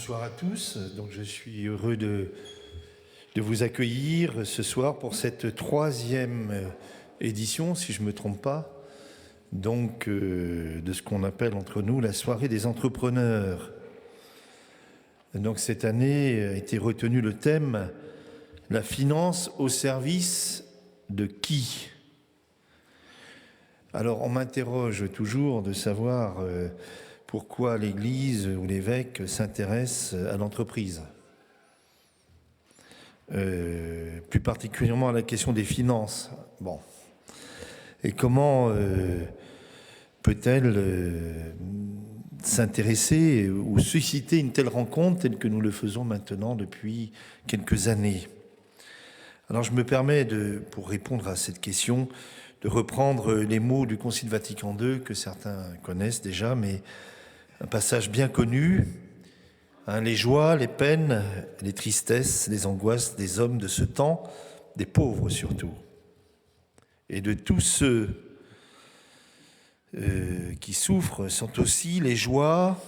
Bonsoir à tous. Donc, je suis heureux de vous accueillir ce soir pour cette troisième édition, si je ne me trompe pas, donc de ce qu'on appelle entre nous la soirée des entrepreneurs. Donc cette année a été retenu le thème « La finance au service de qui ?» Alors on m'interroge toujours de savoir pourquoi l'Église ou l'évêque s'intéresse à l'entreprise. Plus particulièrement à la question des finances. Bon. Et comment peut-elle s'intéresser ou susciter une telle rencontre telle que nous le faisons maintenant depuis quelques années? Alors je me permets, pour répondre à cette question, de reprendre les mots du Concile Vatican II que certains connaissent déjà, mais un passage bien connu, hein, les joies, les peines, les tristesses, les angoisses des hommes de ce temps, des pauvres surtout, et de tous ceux qui souffrent sont aussi les joies,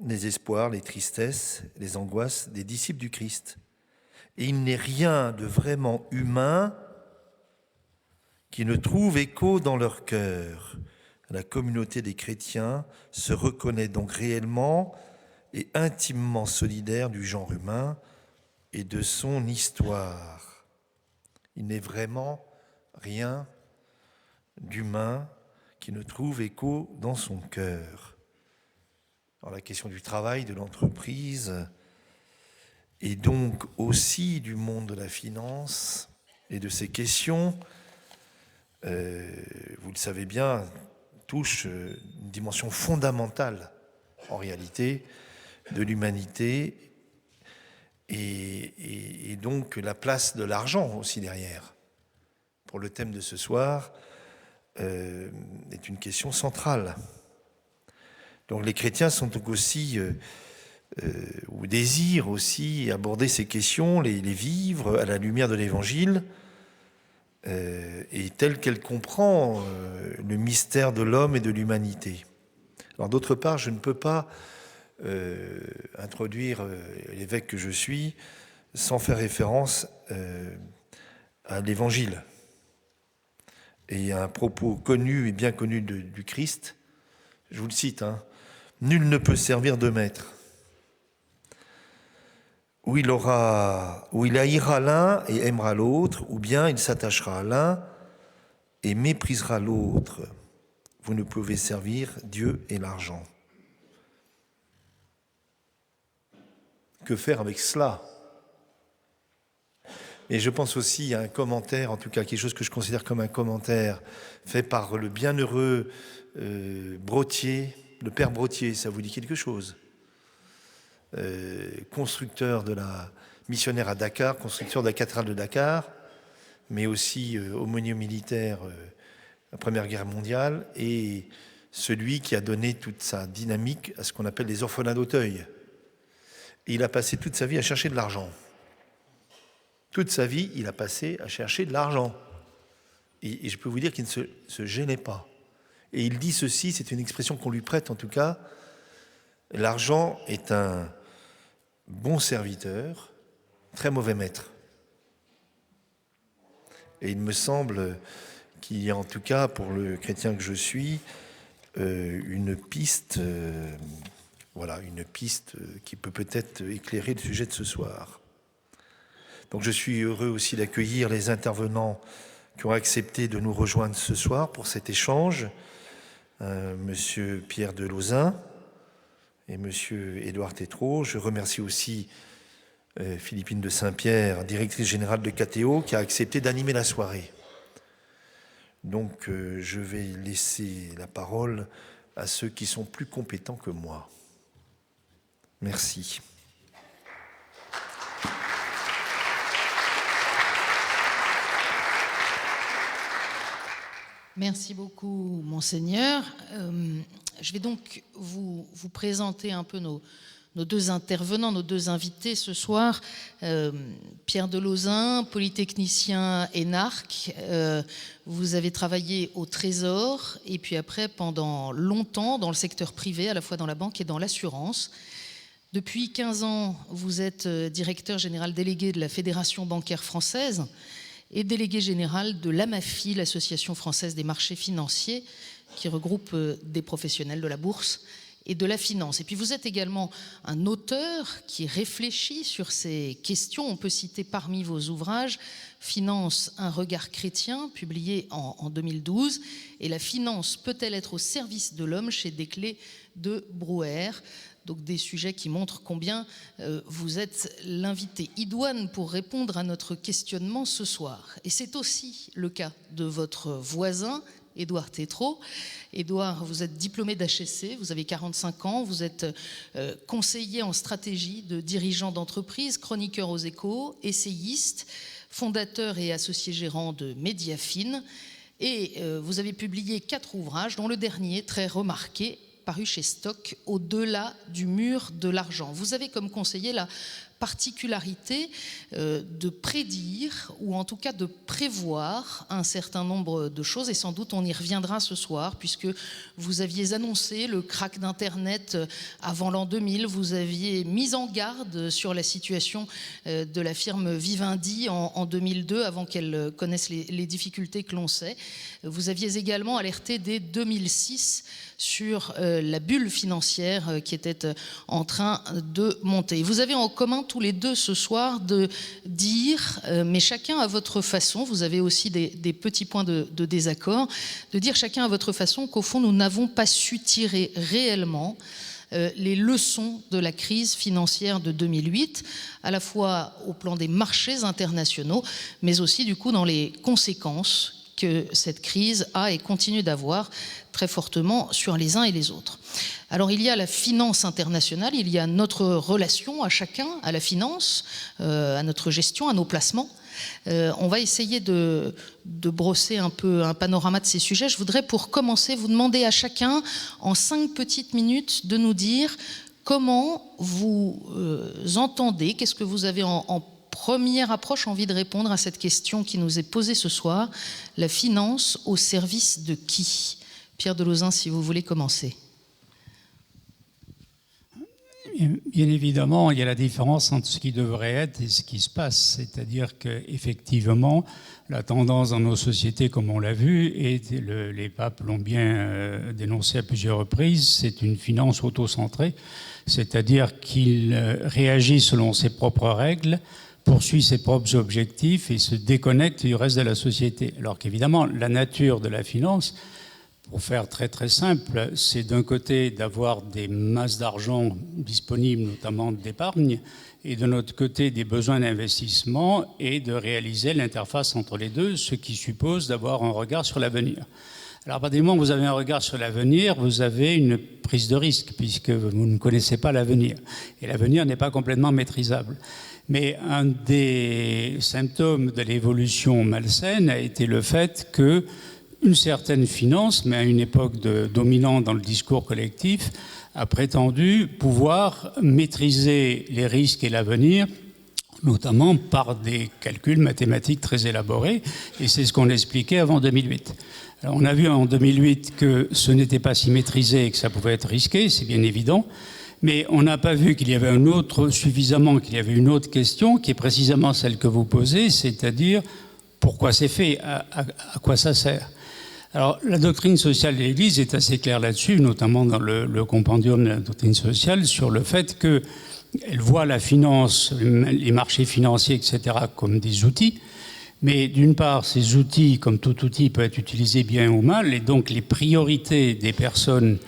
les espoirs, les tristesses, les angoisses des disciples du Christ. Et il n'est rien de vraiment humain qui ne trouve écho dans leur cœur. La communauté des chrétiens se reconnaît donc réellement et intimement solidaire du genre humain et de son histoire. Il n'est vraiment rien d'humain qui ne trouve écho dans son cœur. Alors la question du travail, de l'entreprise, et donc aussi du monde de la finance et de ces questions, vous le savez bien, touche une dimension fondamentale, en réalité, de l'humanité et donc la place de l'argent aussi derrière. Pour le thème de ce soir, est une question centrale. Donc les chrétiens sont donc aussi, ou désirent aussi aborder ces questions, les vivre à la lumière de l'Évangile, et telle qu'elle comprend le mystère de l'homme et de l'humanité. Alors d'autre part, je ne peux pas introduire l'évêque que je suis sans faire référence à l'Évangile et à un propos connu et bien connu du Christ. Je vous le cite, hein. Nul ne peut servir deux maîtres. Où il haïra l'un et aimera l'autre, ou bien il s'attachera à l'un et méprisera l'autre. Vous ne pouvez servir Dieu et l'argent. Que faire avec cela? Et je pense aussi à un commentaire, en tout cas quelque chose que je considère comme un commentaire fait par le bienheureux Brottier, le père Brottier, ça vous dit quelque chose? Constructeur de la missionnaire à Dakar, constructeur de la cathédrale de Dakar, mais aussi aumônier militaire la Première Guerre mondiale, et celui qui a donné toute sa dynamique à ce qu'on appelle les orphelins d'Auteuil. Et il a passé toute sa vie à chercher de l'argent. Toute sa vie, il a passé à chercher de l'argent. Et je peux vous dire qu'il ne se gênait pas. Et il dit ceci, c'est une expression qu'on lui prête en tout cas, l'argent est un bon serviteur, très mauvais maître. Et il me semble qu'il y a en tout cas, pour le chrétien que je suis, une piste, une piste qui peut peut-être éclairer le sujet de ce soir. Donc je suis heureux aussi d'accueillir les intervenants qui ont accepté de nous rejoindre ce soir pour cet échange. Monsieur Pierre de Lauzun et monsieur Édouard Tétrault. Je remercie aussi Philippine de Saint-Pierre, directrice générale de KTO, qui a accepté d'animer la soirée. Donc je vais laisser la parole à ceux qui sont plus compétents que moi. Merci. Merci beaucoup, Monseigneur. Je vais donc vous présenter un peu nos deux intervenants, nos deux invités ce soir. Pierre de Lauzun, polytechnicien énarque. Vous avez travaillé au Trésor et puis après, pendant longtemps, dans le secteur privé, à la fois dans la banque et dans l'assurance. Depuis 15 ans, vous êtes directeur général délégué de la Fédération bancaire française et délégué général de l'AMAFI, l'Association française des marchés financiers, qui regroupe des professionnels de la bourse et de la finance. Et puis vous êtes également un auteur qui réfléchit sur ces questions. On peut citer parmi vos ouvrages Finance, un regard chrétien, publié en 2012, et La finance peut-elle être au service de l'homme, chez Desclés de Brouwer. Donc des sujets qui montrent combien vous êtes l'invité idoine pour répondre à notre questionnement ce soir. Et c'est aussi le cas de votre voisin, Édouard Tétrault. Édouard, vous êtes diplômé d'HEC, vous avez 45 ans, vous êtes conseiller en stratégie de dirigeant d'entreprise, chroniqueur aux Échos, essayiste, fondateur et associé gérant de Mediafine. Et vous avez publié 4 ouvrages, dont le dernier, très remarqué, paru chez Stock, Au-delà du mur de l'argent. Vous avez comme conseiller la particularité de prédire, ou en tout cas de prévoir un certain nombre de choses, et sans doute on y reviendra ce soir, puisque vous aviez annoncé le krach d'Internet avant l'an 2000, vous aviez mis en garde sur la situation de la firme Vivendi en 2002, avant qu'elle connaisse les difficultés que l'on sait. Vous aviez également alerté dès 2006 sur la bulle financière qui était en train de monter. Vous avez en commun tous les deux ce soir de dire, mais chacun à votre façon, vous avez aussi des petits points de désaccord, de dire chacun à votre façon qu'au fond nous n'avons pas su tirer réellement les leçons de la crise financière de 2008, à la fois au plan des marchés internationaux, mais aussi du coup dans les conséquences que cette crise a et continue d'avoir très fortement sur les uns et les autres. Alors il y a la finance internationale, il y a notre relation à chacun, à la finance, à notre gestion, à nos placements. On va essayer de brosser un peu un panorama de ces sujets. Je voudrais pour commencer vous demander à chacun, en 5 petites minutes, de nous dire comment vous entendez, qu'est-ce que vous avez en première approche envie de répondre à cette question qui nous est posée ce soir, la finance au service de qui ? Pierre de Lauzun, si vous voulez commencer. Bien évidemment, il y a la différence entre ce qui devrait être et ce qui se passe. C'est-à-dire qu'effectivement, la tendance dans nos sociétés, comme on l'a vu, et les papes l'ont bien dénoncé à plusieurs reprises, c'est une finance auto-centrée. C'est-à-dire qu'il réagit selon ses propres règles, poursuit ses propres objectifs et se déconnecte du reste de la société. Alors qu'évidemment, la nature de la finance, pour faire très très simple, c'est d'un côté d'avoir des masses d'argent disponibles, notamment d'épargne, et de l'autre côté des besoins d'investissement et de réaliser l'interface entre les deux, ce qui suppose d'avoir un regard sur l'avenir. Alors à partir du moment où vous avez un regard sur l'avenir, vous avez une prise de risque, puisque vous ne connaissez pas l'avenir. Et l'avenir n'est pas complètement maîtrisable. Mais un des symptômes de l'évolution malsaine a été le fait que une certaine finance, mais à une époque dominante dans le discours collectif, a prétendu pouvoir maîtriser les risques et l'avenir, notamment par des calculs mathématiques très élaborés, et c'est ce qu'on expliquait avant 2008. Alors on a vu en 2008 que ce n'était pas si maîtrisé et que ça pouvait être risqué, c'est bien évident, mais on n'a pas vu qu'il y avait qu'il y avait une autre question, qui est précisément celle que vous posez, c'est-à-dire pourquoi c'est fait, à quoi ça sert. Alors, la doctrine sociale de l'Église est assez claire là-dessus, notamment dans le compendium de la doctrine sociale, sur le fait qu'elle voit la finance, les marchés financiers, etc., comme des outils. Mais d'une part, ces outils, comme tout outil, peuvent être utilisés bien ou mal, et donc les priorités des personnes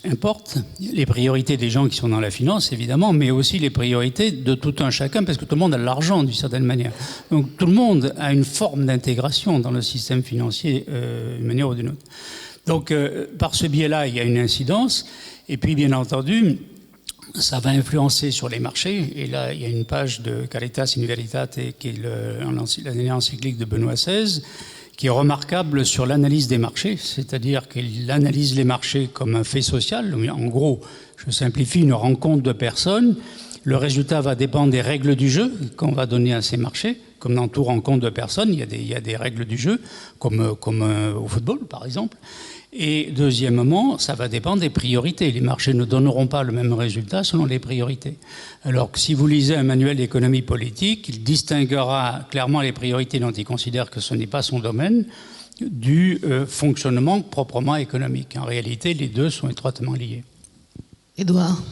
importent, les priorités des gens qui sont dans la finance, évidemment, mais aussi les priorités de tout un chacun, parce que tout le monde a de l'argent, d'une certaine manière. Donc tout le monde a une forme d'intégration dans le système financier, d'une manière ou d'une autre. Donc par ce biais-là, il y a une incidence, et puis bien entendu, ça va influencer sur les marchés, et là, il y a une page de Caritas in Veritate, qui est la dernière encyclique de Benoît XVI, qui est remarquable sur l'analyse des marchés, c'est-à-dire qu'il analyse les marchés comme un fait social. En gros, je simplifie, une rencontre de personnes. Le résultat va dépendre des règles du jeu qu'on va donner à ces marchés. Comme dans toute rencontre de personnes, il y a des règles du jeu, comme au football, par exemple. Et deuxièmement, ça va dépendre des priorités. Les marchés ne donneront pas le même résultat selon les priorités. Alors que si vous lisez un manuel d'économie politique, il distinguera clairement les priorités dont il considère que ce n'est pas son domaine du fonctionnement proprement économique. En réalité, les deux sont étroitement liés. Édouard,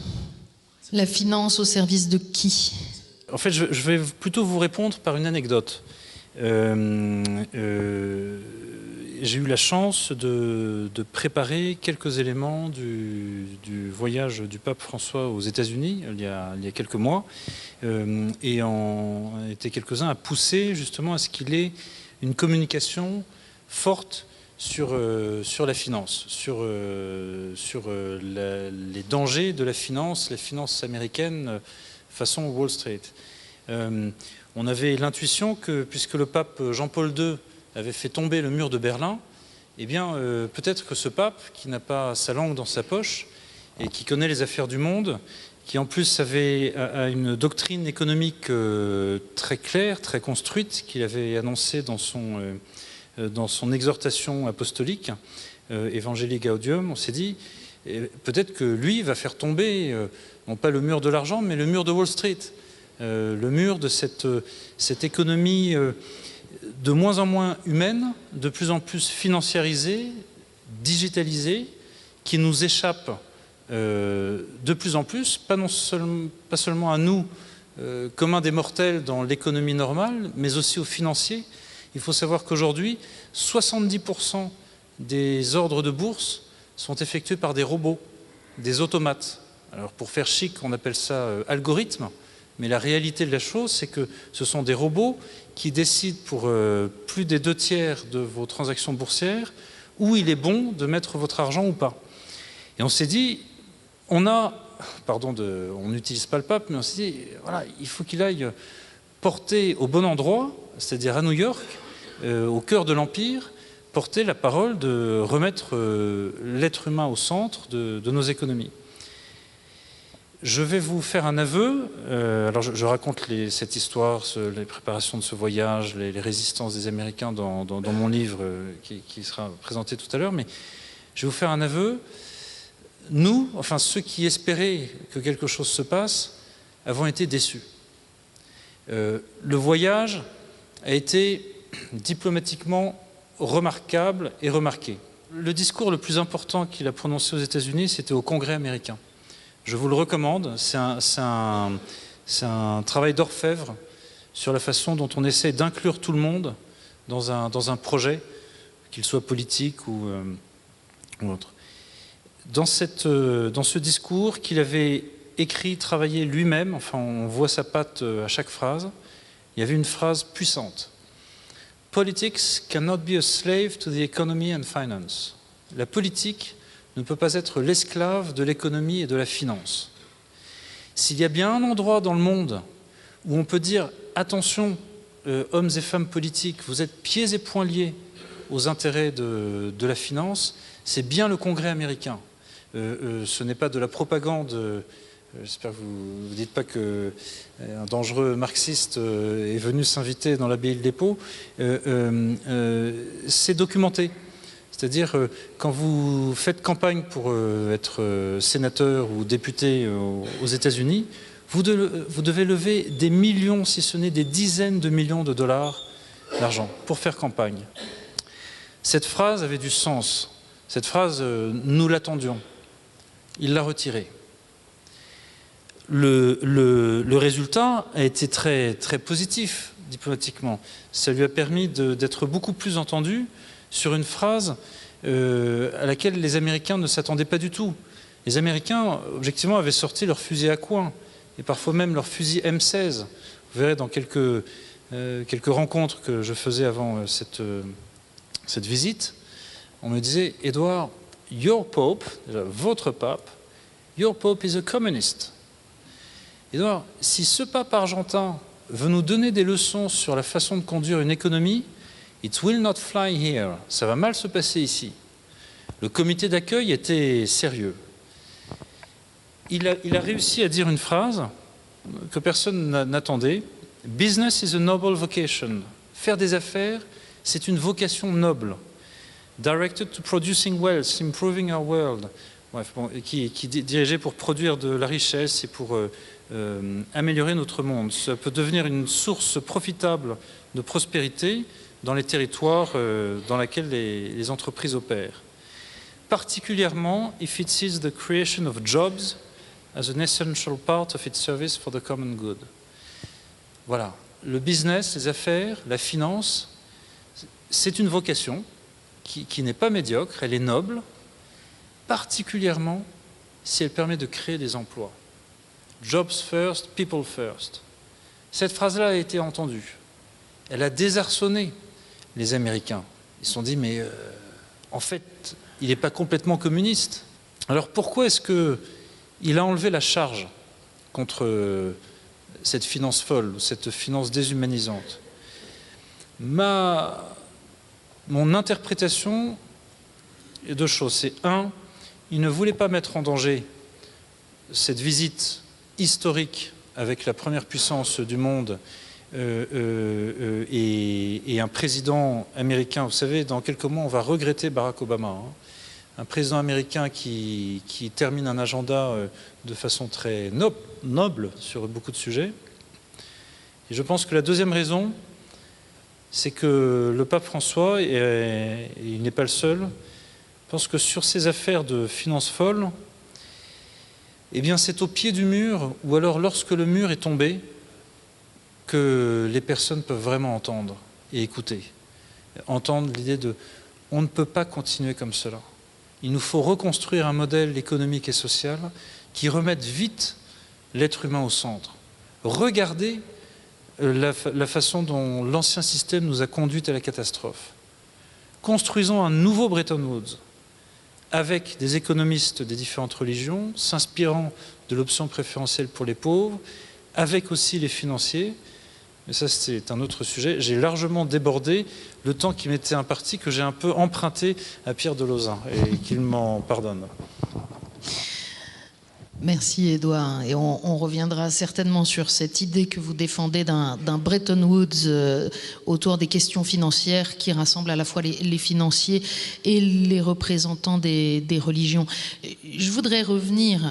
la finance au service de qui? En fait, je vais plutôt vous répondre par une anecdote. J'ai eu la chance de préparer quelques éléments du voyage du pape François aux États-Unis il y a quelques mois, et en étaient quelques-uns à pousser justement à ce qu'il ait une communication forte sur la finance, sur les dangers de la finance américaine façon Wall Street. On avait l'intuition que, puisque le pape Jean-Paul II avait fait tomber le mur de Berlin, eh bien, peut-être que ce pape, qui n'a pas sa langue dans sa poche et qui connaît les affaires du monde, qui en plus a une doctrine économique très claire, très construite, qu'il avait annoncée dans son exhortation apostolique, Evangelii Gaudium, on s'est dit, peut-être que lui va faire tomber, non pas le mur de l'argent, mais le mur de Wall Street, le mur de cette économie de moins en moins humaine, de plus en plus financiarisée, digitalisée, qui nous échappe de plus en plus, pas seulement à nous, communs des mortels dans l'économie normale, mais aussi aux financiers. Il faut savoir qu'aujourd'hui, 70% des ordres de bourse sont effectués par des robots, des automates. Alors pour faire chic, on appelle ça algorithme, mais la réalité de la chose, c'est que ce sont des robots qui décident pour plus des 2/3 de vos transactions boursières où il est bon de mettre votre argent ou pas. Et on s'est dit, on n'utilise pas le pape, mais on s'est dit, voilà, il faut qu'il aille porter au bon endroit, c'est-à-dire à New York, au cœur de l'Empire, porter la parole de remettre l'être humain au centre de nos économies. Je vais vous faire un aveu. Alors je raconte cette histoire, les préparations de ce voyage, les résistances des Américains dans mon livre qui sera présenté tout à l'heure, mais je vais vous faire un aveu. Nous, enfin ceux qui espéraient que quelque chose se passe, avons été déçus. Le voyage a été diplomatiquement remarquable et remarqué. Le discours le plus important qu'il a prononcé aux États-Unis, c'était au Congrès américain. Je vous le recommande, c'est un travail d'orfèvre sur la façon dont on essaie d'inclure tout le monde dans un projet, qu'il soit politique ou autre. Dans ce discours qu'il avait écrit, travaillé lui-même, enfin on voit sa patte à chaque phrase, il y avait une phrase puissante. « Politics cannot be a slave to the economy and finance ». La politique ne peut pas être l'esclave de l'économie et de la finance. S'il y a bien un endroit dans le monde où on peut dire « Attention, hommes et femmes politiques, vous êtes pieds et poings liés aux intérêts de la finance », c'est bien le Congrès américain. Ce n'est pas de la propagande. J'espère que vous ne dites pas qu'un dangereux marxiste est venu s'inviter dans l'abbaye de l'Épau. C'est documenté. C'est-à-dire, quand vous faites campagne pour être sénateur ou député aux États-Unis, vous devez lever des millions, si ce n'est des dizaines de millions de dollars d'argent pour faire campagne. Cette phrase avait du sens. Cette phrase, nous l'attendions. Il l'a retirée. Le résultat a été très, très positif diplomatiquement. Ça lui a permis d'être beaucoup plus entendu sur une phrase à laquelle les Américains ne s'attendaient pas du tout. Les Américains, objectivement, avaient sorti leur fusil à coing, et parfois même leur fusil M16. Vous verrez dans quelques rencontres que je faisais avant cette visite, on me disait, Édouard, your Pope, votre pape, your Pope is a communist. Édouard, si ce pape argentin veut nous donner des leçons sur la façon de conduire une économie, it will not fly here. Ça va mal se passer ici. Le comité d'accueil était sérieux. Il a réussi à dire une phrase que personne n'attendait. Business is a noble vocation. Faire des affaires, c'est une vocation noble. directed to producing wealth, improving our world. Bref, bon, qui est dirigé pour produire de la richesse et pour améliorer notre monde. Ça peut devenir une source profitable de prospérité dans les territoires dans lesquels les entreprises opèrent. Particulièrement if it sees the creation of jobs as an essential part of its service for the common good. Voilà, le business, les affaires, la finance, c'est une vocation qui n'est pas médiocre, elle est noble, particulièrement si elle permet de créer des emplois. Jobs first, people first. Cette phrase-là a été entendue. Elle a désarçonné les Américains. Ils se sont dit, mais en fait, il n'est pas complètement communiste. Alors pourquoi est-ce qu'il a enlevé la charge contre cette finance folle, cette finance déshumanisante? Mon interprétation est deux choses. C'est un, il ne voulait pas mettre en danger cette visite historique avec la première puissance du monde et un président américain. Vous savez, dans quelques mois, on va regretter Barack Obama. Hein. Un président américain qui termine un agenda de façon très noble sur beaucoup de sujets. Et je pense que la deuxième raison, c'est que le pape François, et il n'est pas le seul, pense que sur ces affaires de finances folles, eh bien c'est au pied du mur, ou alors lorsque le mur est tombé, que les personnes peuvent vraiment entendre et écouter. Entendre l'idée de « on ne peut pas continuer comme cela ». Il nous faut reconstruire un modèle économique et social qui remette vite l'être humain au centre. Regardez la façon dont l'ancien système nous a conduits à la catastrophe. Construisons un nouveau Bretton Woods avec des économistes des différentes religions, s'inspirant de l'option préférentielle pour les pauvres, avec aussi les financiers. Mais ça, c'est un autre sujet. J'ai largement débordé le temps qui m'était imparti, que j'ai un peu emprunté à Pierre de Lauzun, et qu'il m'en pardonne. Merci Édouard. Et on reviendra certainement sur cette idée que vous défendez d'un Bretton Woods autour des questions financières qui rassemble à la fois les financiers et les représentants des religions. Je voudrais revenir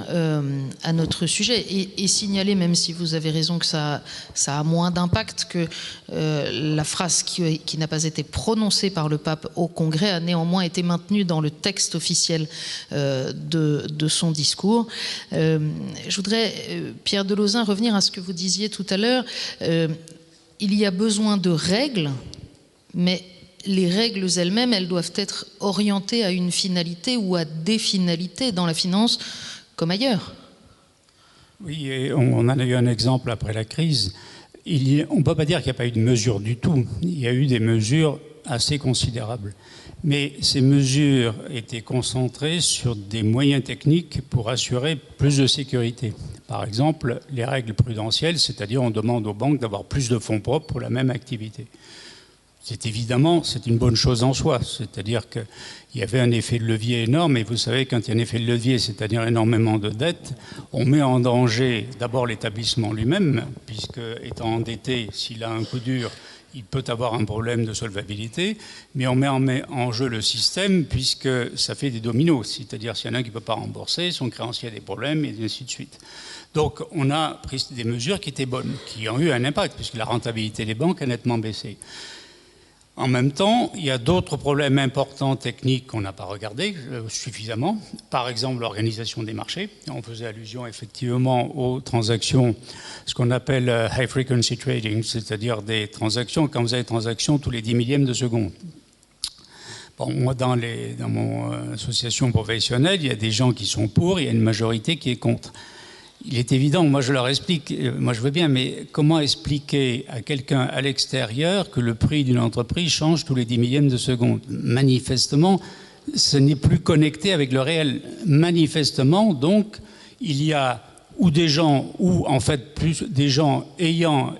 à notre sujet et signaler, même si vous avez raison que ça a moins d'impact, que la phrase qui n'a pas été prononcée par le pape au Congrès a néanmoins été maintenue dans le texte officiel de son discours. Je voudrais, Pierre de Lauzun, revenir à ce que vous disiez tout à l'heure. Il y a besoin de règles, mais les règles elles-mêmes, elles doivent être orientées à une finalité ou à des finalités dans la finance comme ailleurs. Oui, et on en a eu un exemple après la crise. On ne peut pas dire qu'il n'y a pas eu de mesures du tout. Il y a eu des mesures assez considérables. Mais ces mesures étaient concentrées sur des moyens techniques pour assurer plus de sécurité. Par exemple, les règles prudentielles, c'est-à-dire on demande aux banques d'avoir plus de fonds propres pour la même activité. C'est une bonne chose en soi, c'est-à-dire qu'il y avait un effet de levier énorme, et vous savez, quand il y a un effet de levier, c'est-à-dire énormément de dettes, on met en danger d'abord l'établissement lui-même, puisque étant endetté, s'il a un coup dur, il peut avoir un problème de solvabilité, mais on met en jeu le système puisque ça fait des dominos. C'est-à-dire s'il y en a un qui ne peut pas rembourser, son créancier a des problèmes et ainsi de suite. Donc on a pris des mesures qui étaient bonnes, qui ont eu un impact puisque la rentabilité des banques a nettement baissé. En même temps, il y a d'autres problèmes importants techniques qu'on n'a pas regardés suffisamment. Par exemple, l'organisation des marchés. On faisait allusion effectivement aux transactions, ce qu'on appelle high frequency trading, c'est-à-dire des transactions, quand vous avez des transactions tous les 10 millièmes de seconde. Bon, moi, dans mon association professionnelle, il y a des gens qui sont pour, il y a une majorité qui est contre. Il est évident, moi je leur explique, moi je veux bien, mais comment expliquer à quelqu'un à l'extérieur que le prix d'une entreprise change tous les 10 millièmes de seconde? Manifestement, ce n'est plus connecté avec le réel. Manifestement, donc, il y a des gens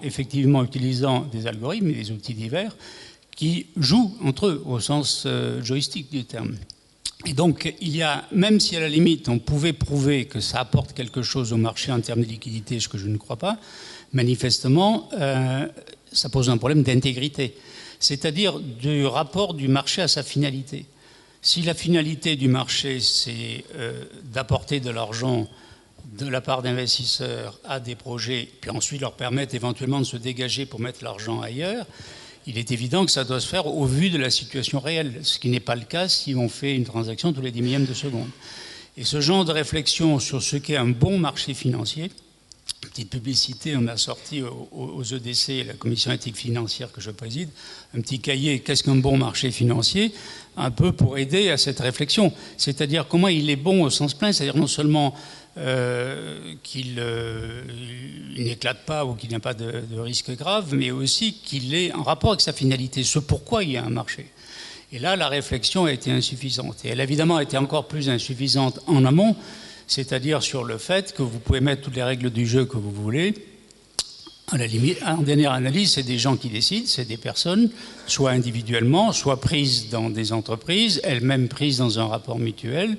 effectivement utilisant des algorithmes et des outils divers qui jouent entre eux, au sens joystick du terme. Et donc, même si à la limite, on pouvait prouver que ça apporte quelque chose au marché en termes de liquidité, ce que je ne crois pas, manifestement, ça pose un problème d'intégrité, c'est-à-dire du rapport du marché à sa finalité. Si la finalité du marché, c'est d'apporter de l'argent de la part d'investisseurs à des projets, puis ensuite leur permettre éventuellement de se dégager pour mettre l'argent ailleurs, il est évident que ça doit se faire au vu de la situation réelle, ce qui n'est pas le cas si on fait une transaction tous les 10 millièmes de seconde. Et ce genre de réflexion sur ce qu'est un bon marché financier, petite publicité, on a sorti aux EDC, la commission éthique financière que je préside, un petit cahier, qu'est-ce qu'un bon marché financier, un peu pour aider à cette réflexion. C'est-à-dire comment il est bon au sens plein, c'est-à-dire non seulement qu'il n'éclate pas ou qu'il n'y a pas de risque grave, mais aussi qu'il est en rapport avec sa finalité, ce pourquoi il y a un marché. Et là, la réflexion a été insuffisante. Et elle, évidemment, a été encore plus insuffisante en amont, c'est-à-dire sur le fait que vous pouvez mettre toutes les règles du jeu que vous voulez. À la limite, en dernière analyse, c'est des gens qui décident, c'est des personnes, soit individuellement, soit prises dans des entreprises, elles-mêmes prises dans un rapport mutuel,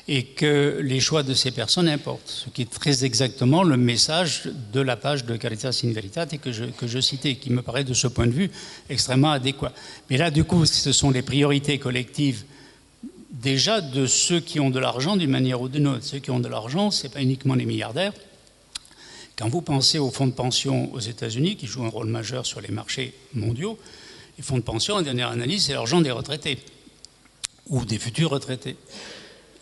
et que les choix de ces personnes importent. Ce qui est très exactement le message de la page de Caritas in Veritate que je citais, qui me paraît de ce point de vue extrêmement adéquat. Mais là, du coup, ce sont les priorités collectives déjà de ceux qui ont de l'argent d'une manière ou d'une autre. Ceux qui ont de l'argent, ce n'est pas uniquement les milliardaires. Quand vous pensez aux fonds de pension aux États-Unis, qui jouent un rôle majeur sur les marchés mondiaux, les fonds de pension, en dernière analyse, c'est l'argent des retraités ou des futurs retraités.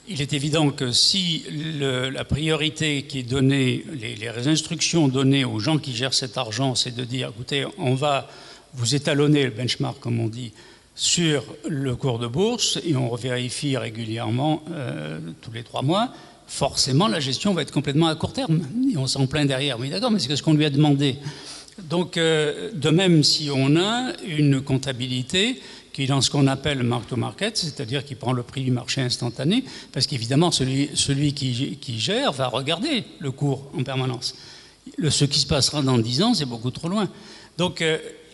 Il est évident que si la priorité qui est donnée, les instructions données aux gens qui gèrent cet argent, c'est de dire, écoutez, on va vous étalonner le benchmark, comme on dit, sur le cours de bourse, et on vérifie régulièrement tous les 3 mois, forcément la gestion va être complètement à court terme. Et on s'en plaint derrière. Oui, d'accord, mais c'est ce qu'on lui a demandé. Donc, de même, si on a une comptabilité qui est dans ce qu'on appelle mark-to-market, c'est-à-dire qui prend le prix du marché instantané, parce qu'évidemment, celui qui gère va regarder le cours en permanence. Ce qui se passera dans 10 ans, c'est beaucoup trop loin. Donc,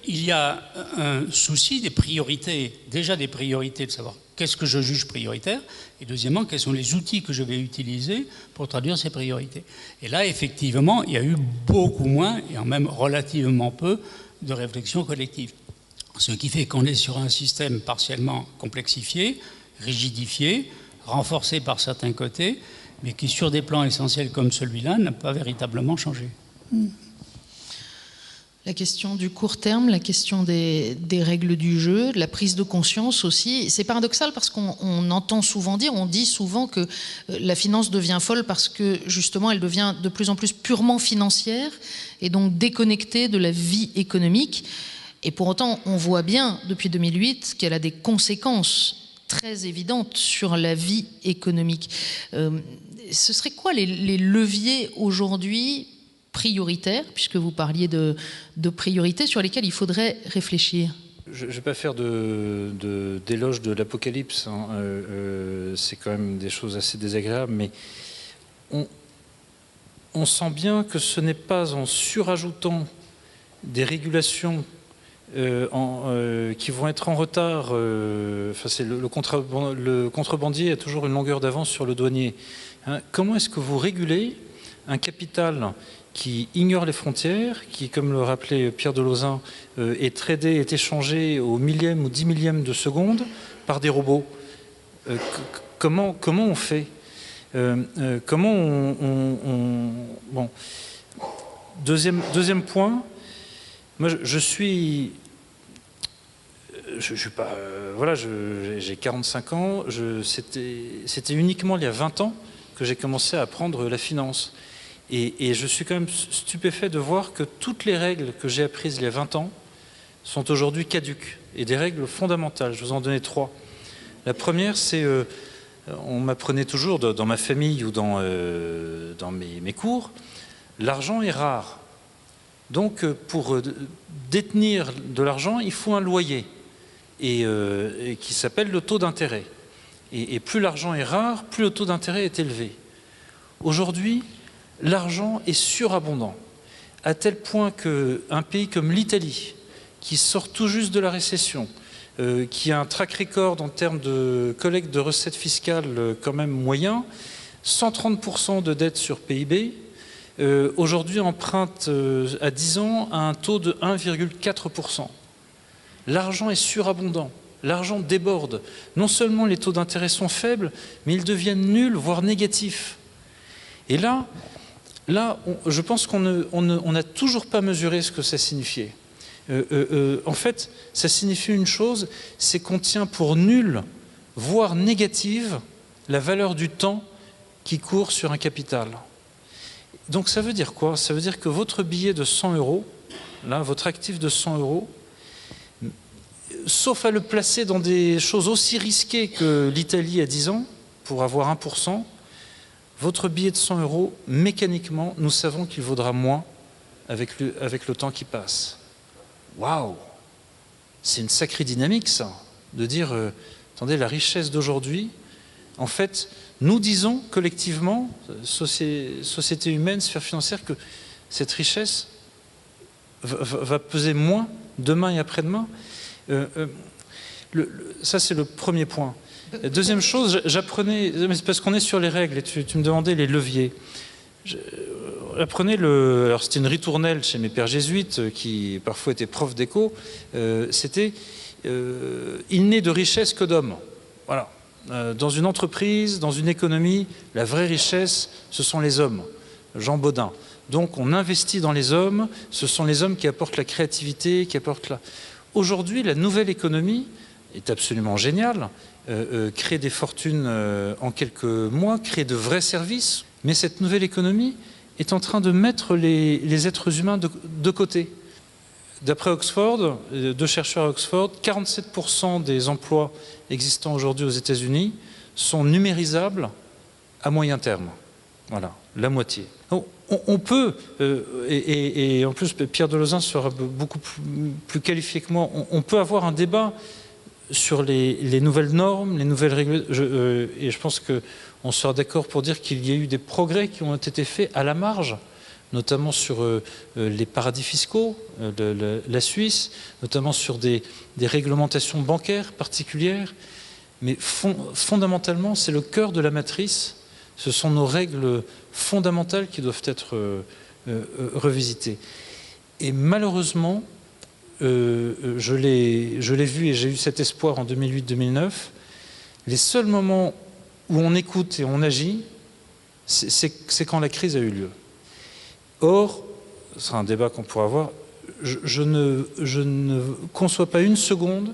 il y a un souci des priorités, déjà des priorités de savoir qu'est-ce que je juge prioritaire, et deuxièmement, quels sont les outils que je vais utiliser pour traduire ces priorités. Et là, effectivement, il y a eu beaucoup moins, et en même relativement peu, de réflexion collective. Ce qui fait qu'on est sur un système partiellement complexifié, rigidifié, renforcé par certains côtés, mais qui, sur des plans essentiels comme celui-là, n'a pas véritablement changé. La question du court terme, la question des règles du jeu, de la prise de conscience aussi. C'est paradoxal parce qu'on entend souvent dire, on dit souvent que la finance devient folle parce que justement elle devient de plus en plus purement financière et donc déconnectée de la vie économique. Et pour autant, on voit bien depuis 2008 qu'elle a des conséquences très évidentes sur la vie économique. Ce serait quoi les leviers aujourd'hui prioritaires, puisque vous parliez de priorités sur lesquelles il faudrait réfléchir? Je ne vais pas faire d'éloge de l'apocalypse, hein. C'est quand même des choses assez désagréables, mais on sent bien que ce n'est pas en surajoutant des régulations qui vont être en retard. Enfin, le contrebandier a toujours une longueur d'avance sur le douanier. Hein, comment est-ce que vous régulez un capital qui ignore les frontières, qui, comme le rappelait Pierre de Lauzin, est tradé, est échangé au millième ou 10 millième de seconde par des robots? Comment on fait? Comment Bon. Deuxième point, moi je suis pas... voilà, j'ai 45 ans, c'était uniquement il y a 20 ans que j'ai commencé à apprendre la finance. Et je suis quand même stupéfait de voir que toutes les règles que j'ai apprises il y a 20 ans sont aujourd'hui caduques, et des règles fondamentales. Je vais vous en donner 3. La première, c'est, on m'apprenait toujours dans ma famille ou dans mes cours, l'argent est rare. Donc pour détenir de l'argent, il faut un loyer, et qui s'appelle le taux d'intérêt. Et plus l'argent est rare, plus le taux d'intérêt est élevé. Aujourd'hui, l'argent est surabondant, à tel point qu'un pays comme l'Italie, qui sort tout juste de la récession, qui a un track record en termes de collecte de recettes fiscales quand même moyen, 130% de dette sur PIB, aujourd'hui emprunte à 10 ans à un taux de 1,4%. L'argent est surabondant. L'argent déborde. Non seulement les taux d'intérêt sont faibles, mais ils deviennent nuls, voire négatifs. Et là, je pense qu'on n'a toujours pas mesuré ce que ça signifiait. En fait, ça signifie une chose, c'est qu'on tient pour nulle, voire négative, la valeur du temps qui court sur un capital. Donc ça veut dire quoi? Ça veut dire que votre billet de 100 €, là, votre actif de 100 €, sauf à le placer dans des choses aussi risquées que l'Italie à 10 ans, pour avoir 1%, votre billet de 100 €, mécaniquement, nous savons qu'il vaudra moins avec le temps qui passe. Waouh! C'est une sacrée dynamique, ça, de dire, attendez, la richesse d'aujourd'hui, en fait, nous disons collectivement, société humaine, sphère financière, que cette richesse va peser moins demain et après-demain. Ça, c'est le premier point. La deuxième chose, j'apprenais, parce qu'on est sur les règles, et tu me demandais les leviers. J'apprenais alors c'était une ritournelle chez mes pères jésuites, qui parfois étaient profs d'éco, c'était il n'est de richesse que d'hommes. Voilà. Dans une entreprise, dans une économie, la vraie richesse, ce sont les hommes. Jean Baudin. Donc on investit dans les hommes, ce sont les hommes qui apportent la créativité, qui apportent la... Aujourd'hui, la nouvelle économie est absolument géniale, crée des fortunes en quelques mois, crée de vrais services, mais cette nouvelle économie est en train de mettre les êtres humains de côté. D'après Oxford, 2 chercheurs à Oxford, 47% des emplois existants aujourd'hui aux États-Unis sont numérisables à moyen terme. Voilà, la moitié. Donc, on peut, et en plus Pierre Delozin sera beaucoup plus qualifié que moi, on peut avoir un débat sur les nouvelles normes, les nouvelles règles, et je pense qu'on sera d'accord pour dire qu'il y a eu des progrès qui ont été faits à la marge, notamment sur les paradis fiscaux, la Suisse, notamment sur des réglementations bancaires particulières. Mais fondamentalement, c'est le cœur de la matrice. Ce sont nos règles fondamentales qui doivent être revisitées. Et malheureusement, je l'ai vu et j'ai eu cet espoir en 2008-2009, les seuls moments où on écoute et on agit, c'est quand la crise a eu lieu. Or, ce sera un débat qu'on pourra avoir, je ne conçois pas une seconde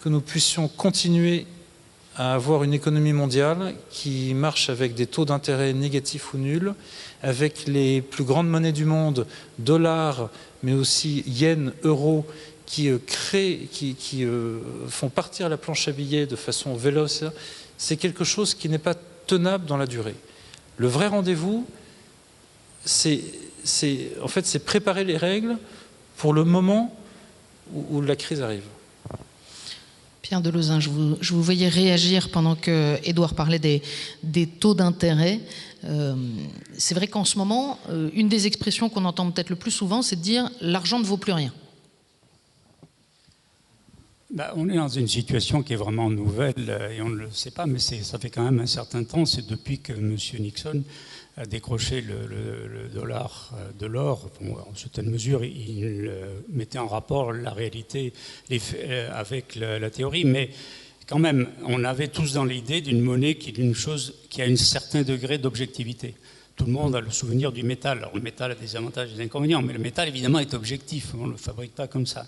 que nous puissions continuer à avoir une économie mondiale qui marche avec des taux d'intérêt négatifs ou nuls, avec les plus grandes monnaies du monde, dollars, mais aussi yens, euros, qui font partir la planche à billets de façon véloce. C'est quelque chose qui n'est pas tenable dans la durée. Le vrai rendez-vous, c'est préparer les règles pour le moment où la crise arrive. Pierre Delozin, je vous voyais réagir pendant que Édouard parlait des taux d'intérêt. C'est vrai qu'en ce moment, une des expressions qu'on entend peut-être le plus souvent, c'est de dire « l'argent ne vaut plus rien ». On est dans une situation qui est vraiment nouvelle et on ne le sait pas, mais ça fait quand même un certain temps. C'est depuis que M. Nixon a décroché le dollar de l'or. Bon, en certaine mesure, il mettait en rapport la réalité avec la théorie, mais quand même, on avait tous dans l'idée d'une monnaie qui est une chose qui a un certain degré d'objectivité. Tout le monde a le souvenir du métal. Alors, le métal a des avantages et des inconvénients, mais le métal, évidemment, est objectif. On ne le fabrique pas comme ça.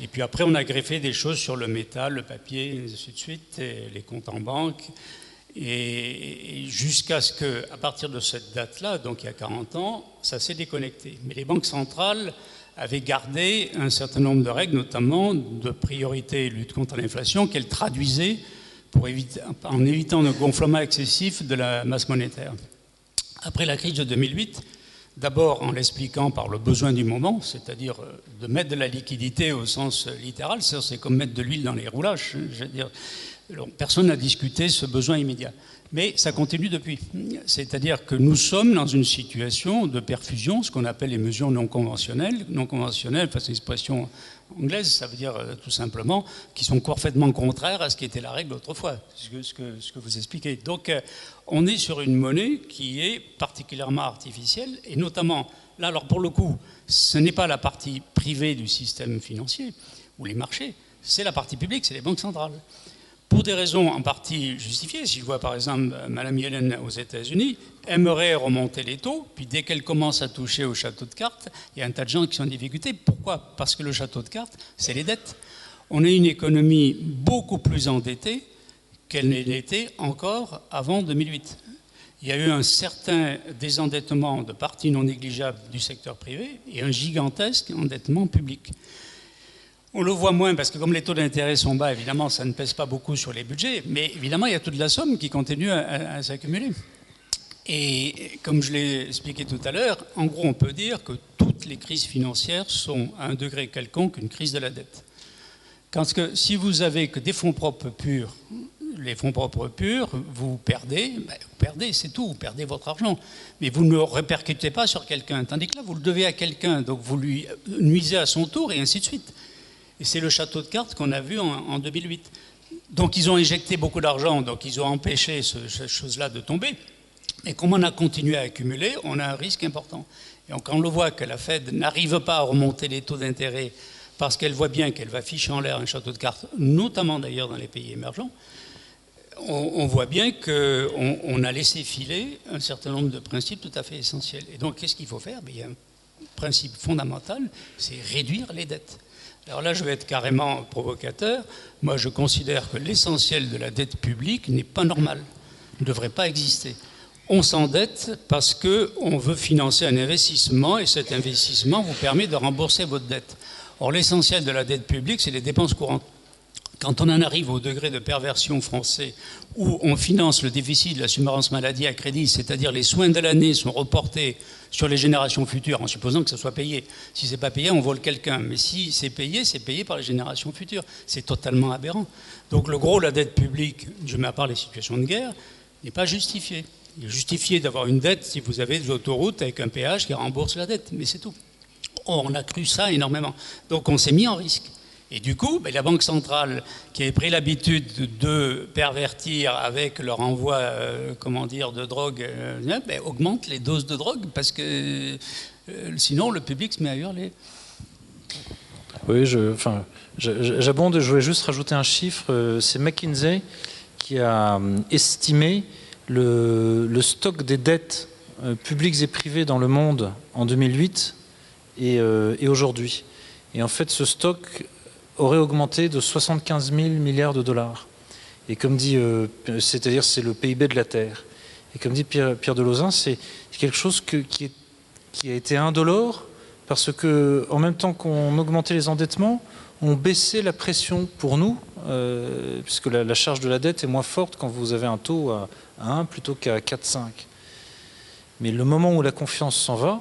Et puis après, on a greffé des choses sur le métal, le papier, et ainsi de suite, et les comptes en banque. Et jusqu'à ce qu'à partir de cette date-là, donc il y a 40 ans, ça s'est déconnecté. Mais les banques centrales avaient gardé un certain nombre de règles, notamment de priorité et lutte contre l'inflation, qu'elles traduisaient en évitant le gonflement excessif de la masse monétaire. Après la crise de 2008, d'abord en l'expliquant par le besoin du moment, c'est-à-dire de mettre de la liquidité au sens littéral, c'est comme mettre de l'huile dans les roulages, je veux dire. Personne n'a discuté ce besoin immédiat. Mais ça continue depuis. C'est-à-dire que nous sommes dans une situation de perfusion, ce qu'on appelle les mesures non conventionnelles. Non conventionnelles, c'est une expression anglaise, ça veut dire tout simplement qui sont parfaitement contraires à ce qui était la règle autrefois, ce que vous expliquez. Donc on est sur une monnaie qui est particulièrement artificielle, et notamment, là alors pour le coup, ce n'est pas la partie privée du système financier ou les marchés, c'est la partie publique, c'est les banques centrales. Pour des raisons en partie justifiées, si je vois par exemple Mme Yellen aux États-Unis, aimerait remonter les taux, puis dès qu'elle commence à toucher au château de cartes, il y a un tas de gens qui sont en difficulté. Pourquoi? Parce que le château de cartes, c'est les dettes. On a une économie beaucoup plus endettée qu'elle ne l'était encore avant 2008. Il y a eu un certain désendettement de partie non négligeable du secteur privé et un gigantesque endettement public. On le voit moins parce que comme les taux d'intérêt sont bas, évidemment, ça ne pèse pas beaucoup sur les budgets, mais évidemment, il y a toute la somme qui continue à s'accumuler. Et comme je l'ai expliqué tout à l'heure, en gros, on peut dire que toutes les crises financières sont à un degré quelconque une crise de la dette. Parce que si vous avez que des fonds propres purs, les fonds propres purs, vous perdez, c'est tout, vous perdez votre argent. Mais vous ne répercutez pas sur quelqu'un. Tandis que là, vous le devez à quelqu'un, donc vous lui nuisez à son tour et ainsi de suite. Et c'est le château de cartes qu'on a vu en 2008. Donc ils ont injecté beaucoup d'argent, donc ils ont empêché cette chose-là de tomber. Et comme on a continué à accumuler, on a un risque important. Et donc, quand on le voit que la Fed n'arrive pas à remonter les taux d'intérêt parce qu'elle voit bien qu'elle va ficher en l'air un château de cartes, notamment d'ailleurs dans les pays émergents, on voit bien qu'on a laissé filer un certain nombre de principes tout à fait essentiels. Et donc, qu'est-ce qu'il faut faire? Il y a un principe fondamental, c'est réduire les dettes. Alors là, je vais être carrément provocateur. Moi, je considère que l'essentiel de la dette publique n'est pas normal, ne devrait pas exister. On s'endette parce qu'on veut financer un investissement et cet investissement vous permet de rembourser votre dette. Or, l'essentiel de la dette publique, c'est les dépenses courantes. Quand on en arrive au degré de perversion français où on finance le déficit de l'assurance maladie à crédit, c'est-à-dire les soins de l'année sont reportés sur les générations futures, en supposant que ça soit payé. Si ce n'est pas payé, on vole quelqu'un. Mais si c'est payé par les générations futures. C'est totalement aberrant. Donc le gros de la dette publique, je mets à part les situations de guerre, n'est pas justifié. Il est justifié d'avoir une dette si vous avez des autoroutes avec un péage qui rembourse la dette, mais c'est tout. On a cru ça énormément. Donc on s'est mis en risque. Et du coup, la Banque centrale, qui avait pris l'habitude de pervertir avec leur envoi de drogue, augmente les doses de drogue parce que sinon le public se met à hurler. Oui, j'abonde, je voulais juste rajouter un chiffre. C'est McKinsey qui a estimé le stock des dettes publiques et privées dans le monde en 2008 et aujourd'hui. Et en fait, ce stock aurait augmenté de 75 000 milliards de dollars. Et comme dit, c'est-à-dire c'est le PIB de la Terre. Et comme dit Pierre Delauzin, c'est quelque chose qui a été indolore parce que en même temps qu'on augmentait les endettements, on baissait la pression pour nous, puisque la charge de la dette est moins forte quand vous avez un taux à 1 plutôt qu'à 4,5. Mais le moment où la confiance s'en va,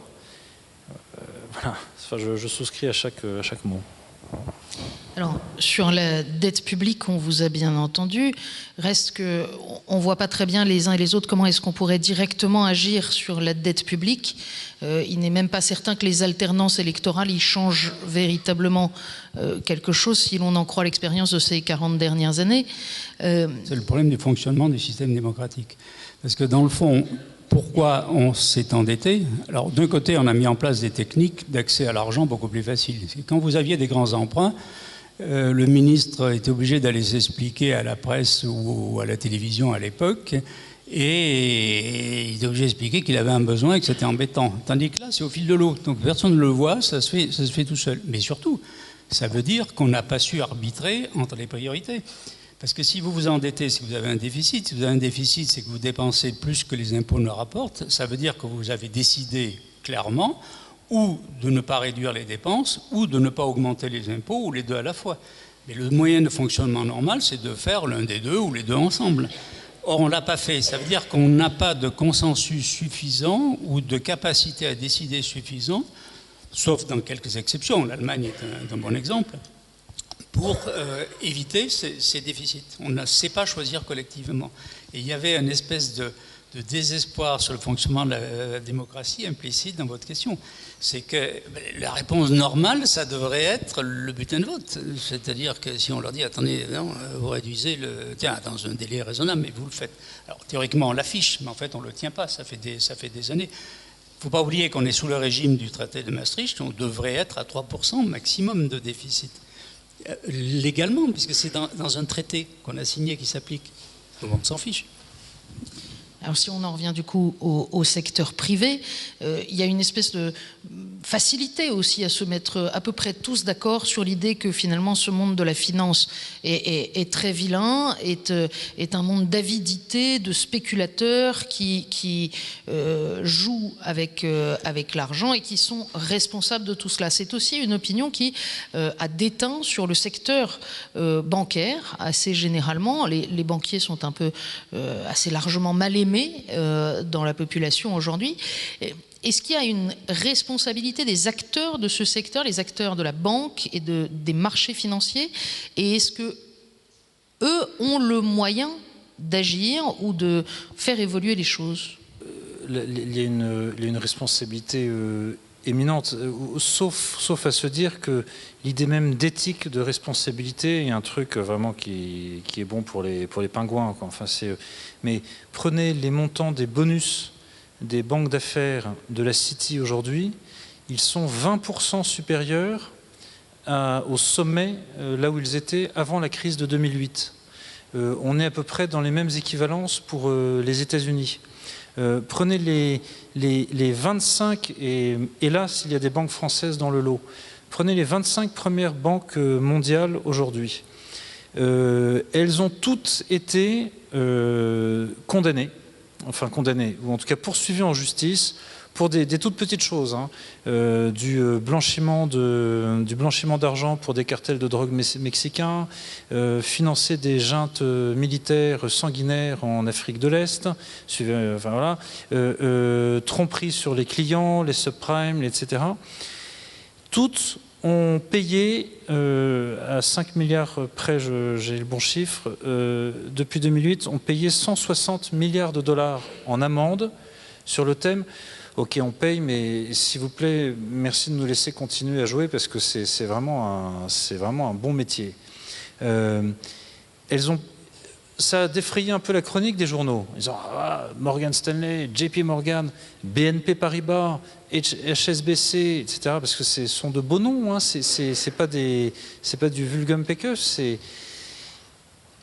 voilà, enfin, je souscris à chaque mot. Alors, sur la dette publique, on vous a bien entendu. Reste qu'on ne voit pas très bien les uns et les autres comment est-ce qu'on pourrait directement agir sur la dette publique. Il n'est même pas certain que les alternances électorales y changent véritablement quelque chose si l'on en croit l'expérience de ces 40 dernières années. C'est le problème du fonctionnement du système démocratique. Parce que dans le fond, pourquoi on s'est endetté? Alors, d'un côté, on a mis en place des techniques d'accès à l'argent beaucoup plus faciles. Quand vous aviez des grands emprunts, le ministre était obligé d'aller s'expliquer à la presse ou à la télévision à l'époque, et il était obligé d'expliquer qu'il avait un besoin et que c'était embêtant. Tandis que là, c'est au fil de l'eau. Donc personne ne le voit, ça se fait tout seul. Mais surtout, ça veut dire qu'on n'a pas su arbitrer entre les priorités. Parce que si vous vous endettez, si vous avez un déficit, si vous avez un déficit, c'est que vous dépensez plus que les impôts ne rapportent, ça veut dire que vous avez décidé clairement ou de ne pas réduire les dépenses, ou de ne pas augmenter les impôts, ou les deux à la fois. Mais le moyen de fonctionnement normal, c'est de faire l'un des deux, ou les deux ensemble. Or, on ne l'a pas fait. Ça veut dire qu'on n'a pas de consensus suffisant, ou de capacité à décider suffisant, sauf dans quelques exceptions. L'Allemagne est un bon exemple, pour éviter ces déficits. On ne sait pas choisir collectivement. Et il y avait une espèce de désespoir sur le fonctionnement de la démocratie implicite dans votre question. C'est que la réponse normale, ça devrait être le bulletin de vote. C'est-à-dire que si on leur dit, attendez, non, vous réduisez dans un délai raisonnable, mais vous le faites. Alors théoriquement, on l'affiche, mais en fait, on ne le tient pas. Ça fait des années. Il ne faut pas oublier qu'on est sous le régime du traité de Maastricht. On devrait être à 3% maximum de déficit. Légalement, puisque c'est dans un traité qu'on a signé qui s'applique. On s'en fiche. Alors si on en revient du coup au secteur privé, il y a une espèce de facilité aussi à se mettre à peu près tous d'accord sur l'idée que finalement ce monde de la finance est très vilain, est un monde d'avidité, de spéculateurs qui jouent avec l'argent et qui sont responsables de tout cela. C'est aussi une opinion qui a déteint sur le secteur bancaire assez généralement. Les banquiers sont un peu assez largement mal aimés dans la population aujourd'hui. Est-ce qu'il y a une responsabilité des acteurs de ce secteur, les acteurs de la banque et des marchés financiers, et est-ce que eux ont le moyen d'agir ou de faire évoluer les choses? Il y a une responsabilité éminente, sauf à se dire que l'idée même d'éthique, de responsabilité est un truc vraiment qui est bon pour les pingouins, quoi. Enfin, mais prenez les montants des bonus des banques d'affaires de la City aujourd'hui, ils sont 20% supérieurs au sommet, là où ils étaient avant la crise de 2008. On est à peu près dans les mêmes équivalences pour les États-Unis. Prenez les 25, et hélas, il y a des banques françaises dans le lot. Prenez les 25 premières banques mondiales aujourd'hui. Elles ont toutes été condamnées, ou en tout cas poursuivies en justice pour des toutes petites choses, hein. Du blanchiment d'argent pour des cartels de drogue mexicains, financer des juntes militaires sanguinaires en Afrique de l'Est, tromperie sur les clients, les subprimes, etc. Toutes ont payé à 5 milliards près, j'ai le bon chiffre, depuis 2008, ont payé 160 milliards de dollars en amende sur le thème. Ok, on paye, mais s'il vous plaît, merci de nous laisser continuer à jouer parce que c'est vraiment un bon métier. Ça a défrayé un peu la chronique des journaux. Ils ont Morgan Stanley, JP Morgan, BNP Paribas, HSBC, etc. Parce que ce sont de beaux noms, hein. C'est pas du vulgum pecus.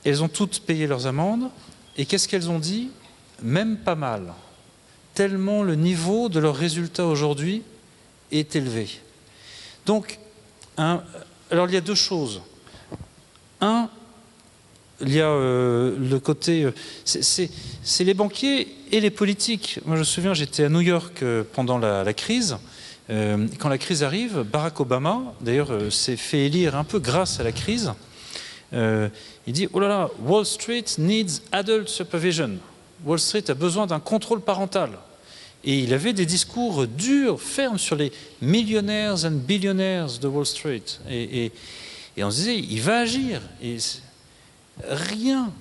Elles ont toutes payé leurs amendes. Et qu'est-ce qu'elles ont dit? Même pas mal. Tellement le niveau de leurs résultats aujourd'hui est élevé. Donc, alors il y a deux choses. Il y a le côté... c'est les banquiers et les politiques. Moi, je me souviens, j'étais à New York pendant la crise. Quand la crise arrive, Barack Obama, d'ailleurs, s'est fait élire un peu grâce à la crise. Il dit, oh là là, Wall Street needs adult supervision. Wall Street a besoin d'un contrôle parental. Et il avait des discours durs, fermes sur les millionaires and billionaires de Wall Street. Et on se disait, il va agir. Et rien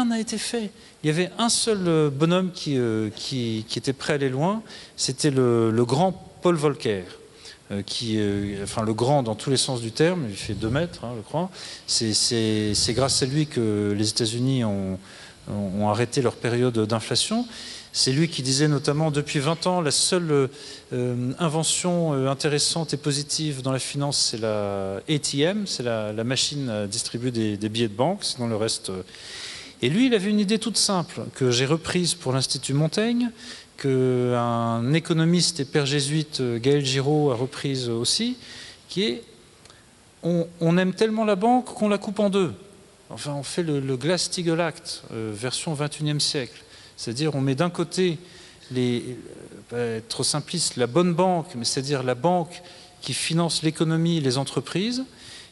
n'a été fait. Il y avait un seul bonhomme qui était prêt à aller loin, c'était le grand Paul Volcker, enfin le grand dans tous les sens du terme, il fait 2 mètres, hein, je crois. C'est grâce à lui que les États-Unis ont arrêté leur période d'inflation. C'est lui qui disait notamment, depuis 20 ans, la seule invention intéressante et positive dans la finance, c'est la ATM, c'est la machine à distribuer des billets de banque, sinon le reste... Et lui, il avait une idée toute simple, que j'ai reprise pour l'Institut Montaigne, qu'un économiste et père jésuite, Gaël Giraud, a reprise aussi, qui est on aime tellement la banque qu'on la coupe en deux. Enfin, on fait le Glass-Steagall Act, version 21e siècle. C'est-à-dire on met d'un côté, trop simpliste, la bonne banque, mais c'est-à-dire la banque qui finance l'économie, les entreprises.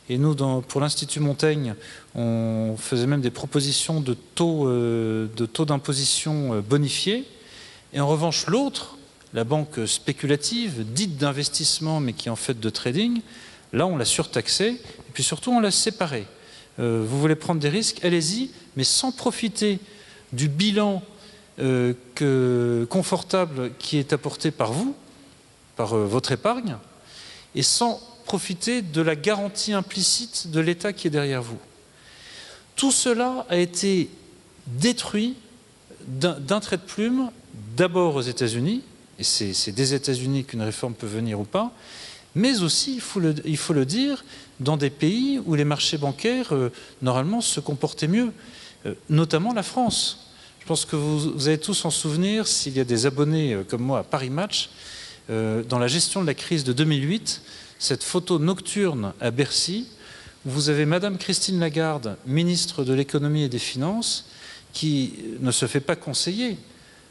Et nous, pour l'Institut Montaigne, on faisait même des propositions de taux d'imposition bonifiés. Et en revanche, l'autre, la banque spéculative, dite d'investissement, mais qui est en fait de trading, là, on l'a surtaxée, et puis surtout, on l'a séparée. Vous voulez prendre des risques, allez-y, mais sans profiter du bilan confortable qui est apporté par vous, par votre épargne, et sans profiter de la garantie implicite de l'État qui est derrière vous. Tout cela a été détruit d'un trait de plume, d'abord aux États-Unis, et c'est des États-Unis qu'une réforme peut venir ou pas, mais aussi, il faut le dire, dans des pays où les marchés bancaires, normalement, se comportaient mieux, notamment la France. Je pense que vous allez tous en souvenir, s'il y a des abonnés comme moi à Paris Match, dans la gestion de la crise de 2008, cette photo nocturne à Bercy, où vous avez Madame Christine Lagarde, ministre de l'économie et des finances, qui ne se fait pas conseiller,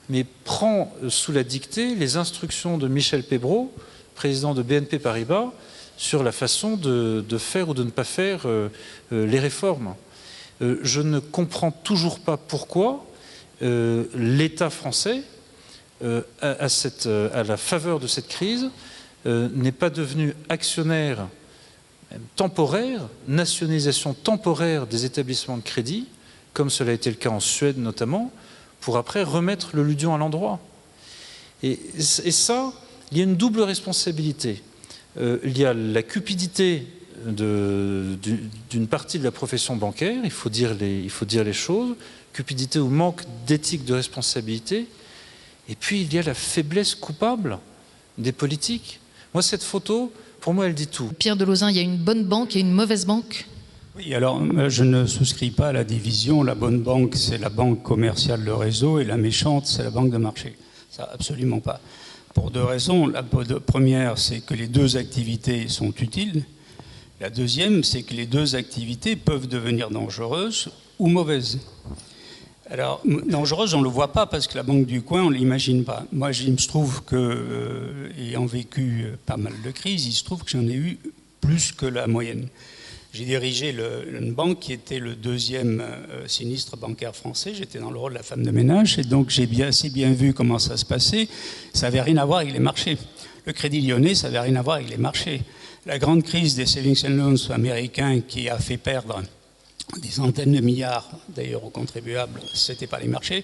mais prend sous la dictée les instructions de Michel Pébroux, président de BNP Paribas, sur la façon de faire ou de ne pas faire les réformes. Je ne comprends toujours pas pourquoi l'État français, à la faveur de cette crise, n'est pas devenu actionnaire même temporaire, nationalisation temporaire des établissements de crédit, comme cela a été le cas en Suède notamment, pour après remettre le ludion à l'endroit. Et ça, il y a une double responsabilité. Il y a la cupidité d'une partie de la profession bancaire, il faut dire les choses, cupidité ou manque d'éthique, de responsabilité, et puis il y a la faiblesse coupable des politiques. Moi, cette photo, pour moi, elle dit tout. Pierre de Lauzun, il y a une bonne banque et une mauvaise banque? Oui, alors je ne souscris pas à la division. La bonne banque, c'est la banque commerciale de réseau, et la méchante, c'est la banque de marché. Ça, absolument pas. Pour deux raisons. La première, c'est que les deux activités sont utiles. La deuxième, c'est que les deux activités peuvent devenir dangereuses ou mauvaises. Alors, dangereuse, on ne le voit pas parce que la banque du coin, on ne l'imagine pas. Moi, il se trouve que, ayant vécu pas mal de crises, il se trouve que j'en ai eu plus que la moyenne. J'ai dirigé une banque qui était le deuxième sinistre bancaire français. J'étais dans le rôle de la femme de ménage, et donc j'ai assez bien vu comment ça se passait. Ça n'avait rien à voir avec les marchés. Le Crédit Lyonnais, ça n'avait rien à voir avec les marchés. La grande crise des savings and loans américains qui a fait perdre des centaines de milliards, d'ailleurs, aux contribuables, ce n'était pas les marchés.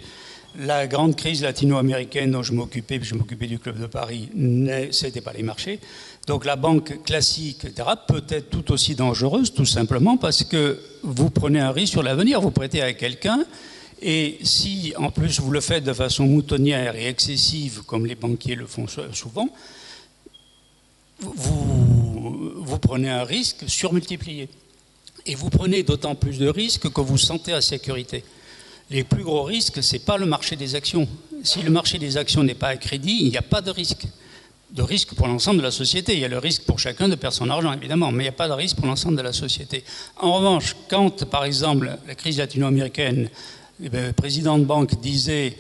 La grande crise latino-américaine dont je m'occupais du Club de Paris, ce n'était pas les marchés. Donc la banque classique, etc., peut être tout aussi dangereuse, tout simplement parce que vous prenez un risque sur l'avenir, vous prêtez à quelqu'un, et si en plus vous le faites de façon moutonnière et excessive, comme les banquiers le font souvent, vous prenez un risque surmultiplié. Et vous prenez d'autant plus de risques que vous sentez à sécurité. Les plus gros risques, ce n'est pas le marché des actions. Si le marché des actions n'est pas à crédit, il n'y a pas de risque. De risque pour l'ensemble de la société. Il y a le risque pour chacun de perdre son argent, évidemment, mais il n'y a pas de risque pour l'ensemble de la société. En revanche, quand, par exemple, la crise latino-américaine, le président de banque disait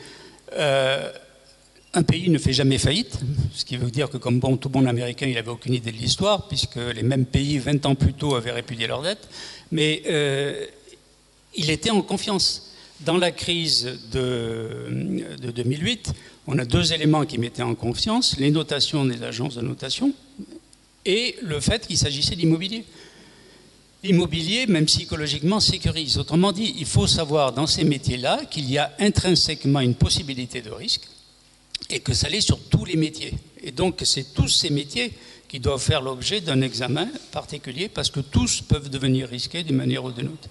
un pays ne fait jamais faillite, ce qui veut dire que comme tout bon Américain, il n'avait aucune idée de l'histoire, puisque les mêmes pays, 20 ans plus tôt, avaient répudié leurs dettes, mais il était en confiance. Dans la crise de 2008, on a deux éléments qui mettaient en confiance, les notations des agences de notation et le fait qu'il s'agissait d'immobilier. L'immobilier, même psychologiquement, sécurise. Autrement dit, il faut savoir dans ces métiers-là qu'il y a intrinsèquement une possibilité de risque et que ça l'est sur tous les métiers. Et donc, c'est tous ces métiers qui doivent faire l'objet d'un examen particulier parce que tous peuvent devenir risqués d'une manière ou d'une autre.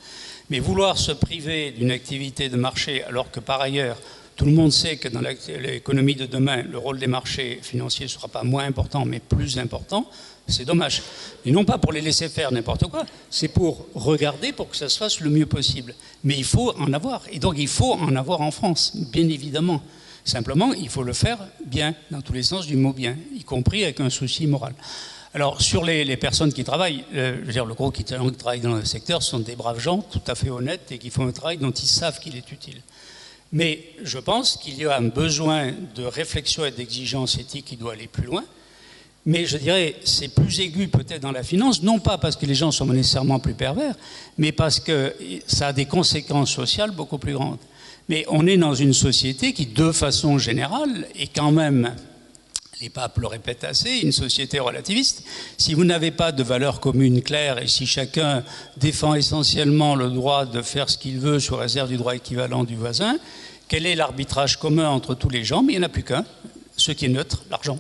Mais vouloir se priver d'une activité de marché alors que par ailleurs, tout le monde sait que dans l'économie de demain, le rôle des marchés financiers ne sera pas moins important, mais plus important, c'est dommage. Et non pas pour les laisser faire n'importe quoi, c'est pour regarder pour que ça se fasse le mieux possible. Mais il faut en avoir. Et donc il faut en avoir en France, bien évidemment. Simplement, il faut le faire bien, dans tous les sens du mot bien, y compris avec un souci moral. Alors, sur les personnes qui travaillent, je veux dire, le gros qui travaille dans le secteur sont des braves gens, tout à fait honnêtes, et qui font un travail dont ils savent qu'il est utile. Mais je pense qu'il y a un besoin de réflexion et d'exigence éthique qui doit aller plus loin. Mais je dirais, c'est plus aigu peut-être dans la finance, non pas parce que les gens sont nécessairement plus pervers, mais parce que ça a des conséquences sociales beaucoup plus grandes. Mais on est dans une société qui, de façon générale, est quand même, les papes le répètent assez, une société relativiste. Si vous n'avez pas de valeurs communes claires et si chacun défend essentiellement le droit de faire ce qu'il veut sous réserve du droit équivalent du voisin, quel est l'arbitrage commun entre tous les gens? Mais il n'y en a plus qu'un, ce qui est neutre, l'argent.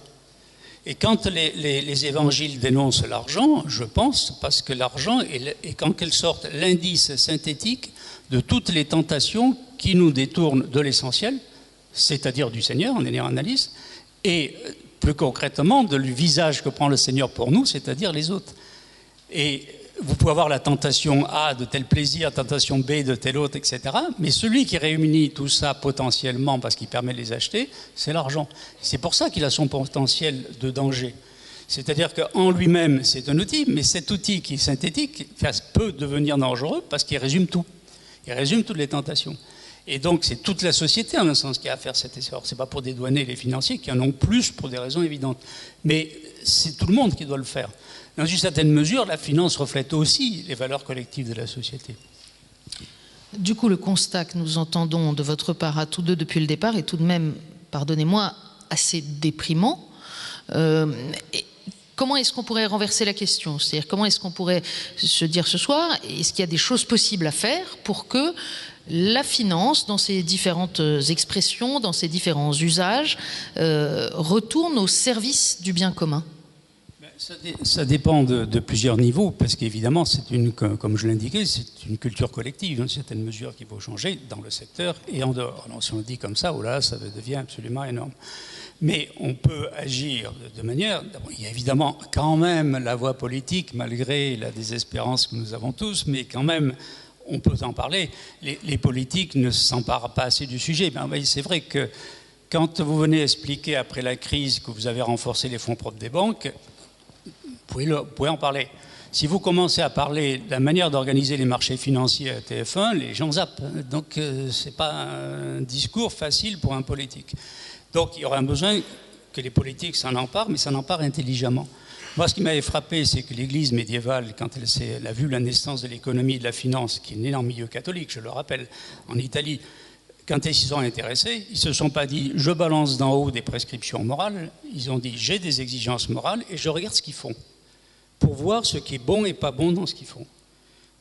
Et quand les évangiles dénoncent l'argent, je pense, parce que l'argent est en quelque sorte l'indice synthétique de toutes les tentations qui nous détournent de l'essentiel, c'est-à-dire du Seigneur, en dernière analyse, et plus concrètement du visage que prend le Seigneur pour nous, c'est-à-dire les autres. Et vous pouvez avoir la tentation A de tel plaisir, la tentation B de tel autre, etc. Mais celui qui réunit tout ça potentiellement, parce qu'il permet de les acheter, c'est l'argent. C'est pour ça qu'il a son potentiel de danger. C'est-à-dire qu'en lui-même, c'est un outil, mais cet outil qui est synthétique peut devenir dangereux parce qu'il résume tout. Il résume toutes les tentations. Et donc, c'est toute la société, en un sens, qui a à faire cet essor. Ce n'est pas pour dédouaner les financiers qui en ont plus pour des raisons évidentes. Mais c'est tout le monde qui doit le faire. Dans une certaine mesure, la finance reflète aussi les valeurs collectives de la société. Du coup, le constat que nous entendons de votre part à tous deux depuis le départ est tout de même, pardonnez-moi, assez déprimant. Et comment est-ce qu'on pourrait renverser la question? C'est-à-dire, comment est-ce qu'on pourrait se dire ce soir, est-ce qu'il y a des choses possibles à faire pour que la finance, dans ses différentes expressions, dans ses différents usages, retourne au service du bien commun? Ça dépend de plusieurs niveaux, parce qu'évidemment, comme je l'indiquais, c'est une culture collective, dans une certaine mesure, qu'il faut changer dans le secteur et en dehors. Alors, si on le dit comme ça, oh là, ça devient absolument énorme. Mais on peut agir de manière... Il y a évidemment quand même la voie politique, malgré la désespérance que nous avons tous, mais quand même, on peut en parler. Les politiques ne s'emparent pas assez du sujet. Ben, c'est vrai que quand vous venez expliquer après la crise que vous avez renforcé les fonds propres des banques, vous pouvez en parler. Si vous commencez à parler de la manière d'organiser les marchés financiers à TF1, les gens zappent. Donc, ce n'est pas un discours facile pour un politique. Donc, il y aura un besoin que les politiques s'en emparent, mais s'en emparent intelligemment. Moi, ce qui m'avait frappé, c'est que l'Église médiévale, quand elle a vu la naissance de l'économie et de la finance, qui est un énorme milieu catholique, je le rappelle, en Italie, quand ils s'y sont intéressés, ils ne se sont pas dit « je balance d'en haut des prescriptions morales », ils ont dit « j'ai des exigences morales et je regarde ce qu'ils font » pour voir ce qui est bon et pas bon dans ce qu'ils font.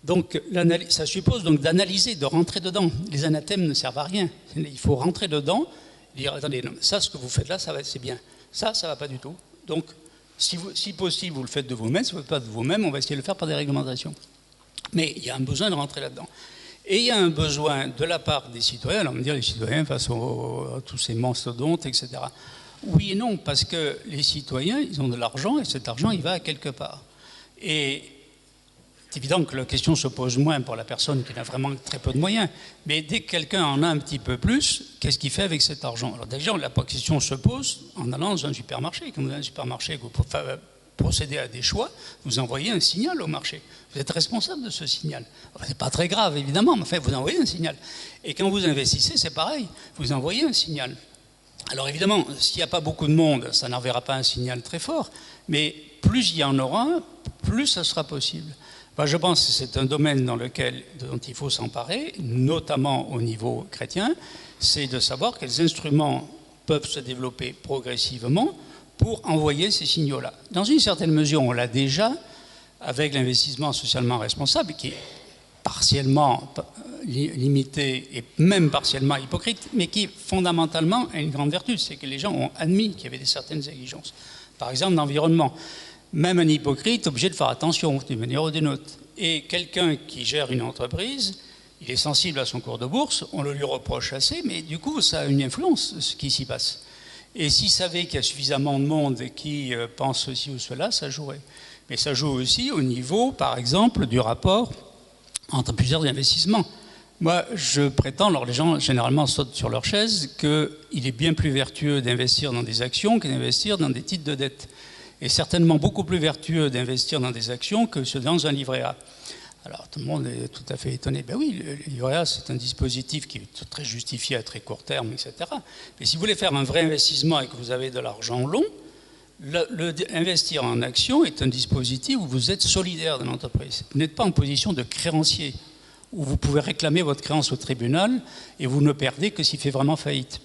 Donc, ça suppose donc d'analyser, de rentrer dedans. Les anathèmes ne servent à rien. Il faut rentrer dedans et dire « attendez, non, ça, ce que vous faites là, c'est bien. Ça ne va pas du tout. » Donc, si possible, vous le faites de vous-même. Si vous ne le faites pas de vous-même, on va essayer de le faire par des réglementations. Mais il y a un besoin de rentrer là-dedans. Et il y a un besoin de la part des citoyens, alors on va dire les citoyens face à tous ces mastodontes, etc. Oui et non, parce que les citoyens, ils ont de l'argent et cet argent, il va à quelque part. Et c'est évident que la question se pose moins pour la personne qui a vraiment très peu de moyens. Mais dès que quelqu'un en a un petit peu plus, qu'est-ce qu'il fait avec cet argent? Alors déjà, la question se pose en allant dans un supermarché. Quand vous allez dans un supermarché, vous procédez à des choix, vous envoyez un signal au marché. Vous êtes responsable de ce signal. Ce n'est pas très grave, évidemment, mais enfin, vous envoyez un signal. Et quand vous investissez, c'est pareil. Vous envoyez un signal. Alors évidemment, s'il n'y a pas beaucoup de monde, ça n'enverra pas un signal très fort, mais plus il y en aura, plus ça sera possible. Enfin, je pense que c'est un domaine dont il faut s'emparer, notamment au niveau chrétien, c'est de savoir quels instruments peuvent se développer progressivement pour envoyer ces signaux-là. Dans une certaine mesure, on l'a déjà avec l'investissement socialement responsable, qui est partiellement limité et même partiellement hypocrite, mais qui fondamentalement a une grande vertu, c'est que les gens ont admis qu'il y avait certaines exigences. Par exemple, l'environnement. Même un hypocrite est obligé de faire attention d'une manière ou d'une autre. Et quelqu'un qui gère une entreprise, il est sensible à son cours de bourse, on le lui reproche assez, mais du coup, ça a une influence, ce qui s'y passe. Et s'il savait qu'il y a suffisamment de monde qui pense ceci ou cela, ça jouerait. Mais ça joue aussi au niveau, par exemple, du rapport entre plusieurs investissements. Moi, je prétends, alors les gens généralement sautent sur leur chaise, qu'il est bien plus vertueux d'investir dans des actions que d'investir dans des titres de dette. Et certainement beaucoup plus vertueux d'investir dans des actions que dans un livret A. Alors tout le monde est tout à fait étonné. Ben oui, le livret A, c'est un dispositif qui est très justifié à très court terme, etc. Mais si vous voulez faire un vrai investissement et que vous avez de l'argent long, investir en actions est un dispositif où vous êtes solidaire de l'entreprise. Vous n'êtes pas en position de créancier, où vous pouvez réclamer votre créance au tribunal et vous ne perdez que s'il fait vraiment faillite.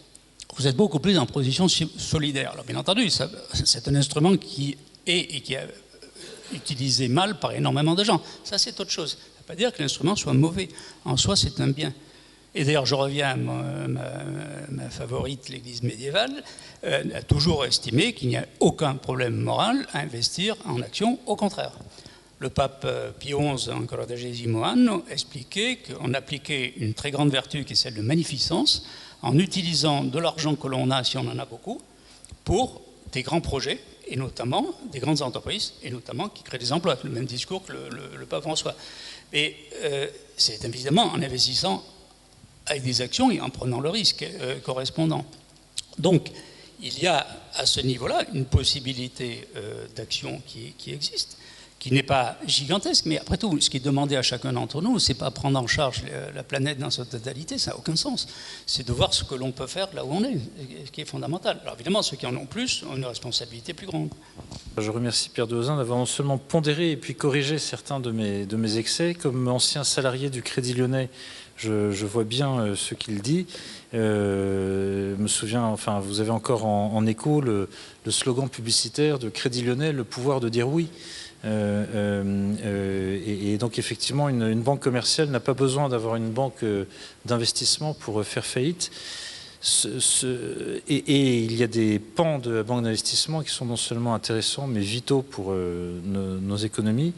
Vous êtes beaucoup plus en position solidaire. Alors bien entendu, c'est un instrument qui est et qui est utilisé mal par énormément de gens. Ça, c'est autre chose. Ça ne veut pas dire que l'instrument soit mauvais. En soi, c'est un bien. Et d'ailleurs, je reviens à ma favorite, l'Église médiévale, a toujours estimé qu'il n'y a aucun problème moral à investir en actions, au contraire. Le pape Pie XI, en XV anno, expliquait qu'on appliquait une très grande vertu qui est celle de magnificence, en utilisant de l'argent que l'on a, si on en a beaucoup, pour des grands projets, et notamment des grandes entreprises, et notamment qui créent des emplois. Le même discours que le pape François. Mais c'est évidemment en investissant avec des actions et en prenant le risque correspondant. Donc, il y a à ce niveau-là une possibilité d'action qui existe, qui n'est pas gigantesque, mais après tout, ce qui est demandé à chacun d'entre nous, c'est pas prendre en charge la planète dans sa totalité, ça n'a aucun sens. C'est de voir ce que l'on peut faire là où on est, ce qui est fondamental. Alors évidemment, ceux qui en ont plus ont une responsabilité plus grande. Je remercie Pierre de Lauzun d'avoir non seulement pondéré et puis corrigé certains de mes excès. Comme ancien salarié du Crédit Lyonnais, je vois bien ce qu'il dit. Me souviens, enfin, vous avez encore en écho le slogan publicitaire de Crédit Lyonnais, le pouvoir de dire oui. Et donc effectivement, une banque commerciale n'a pas besoin d'avoir une banque d'investissement pour faire faillite. Et il y a des pans de la banque d'investissement qui sont non seulement intéressants, mais vitaux pour nos économies.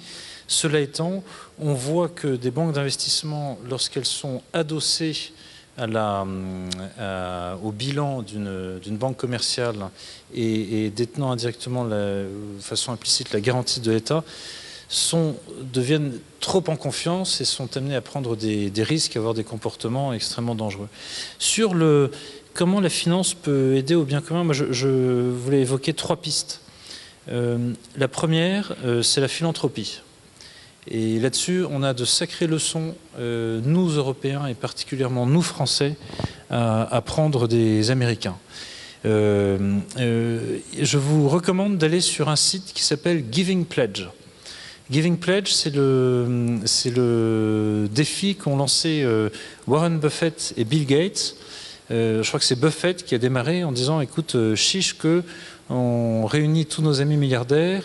Cela étant, on voit que des banques d'investissement, lorsqu'elles sont adossées au bilan d'une banque commerciale et détenant indirectement de façon implicite la garantie de l'État, deviennent trop en confiance et sont amenés à prendre des risques, à avoir des comportements extrêmement dangereux. Sur comment la finance peut aider au bien commun, moi je voulais évoquer 3 pistes. La première, c'est la philanthropie. Et là-dessus, on a de sacrées leçons, nous Européens et particulièrement nous Français, à prendre des Américains. Je vous recommande d'aller sur un site qui s'appelle Giving Pledge. Giving Pledge, c'est le défi qu'ont lancé Warren Buffett et Bill Gates. Je crois que c'est Buffett qui a démarré en disant, écoute, chiche que on réunit tous nos amis milliardaires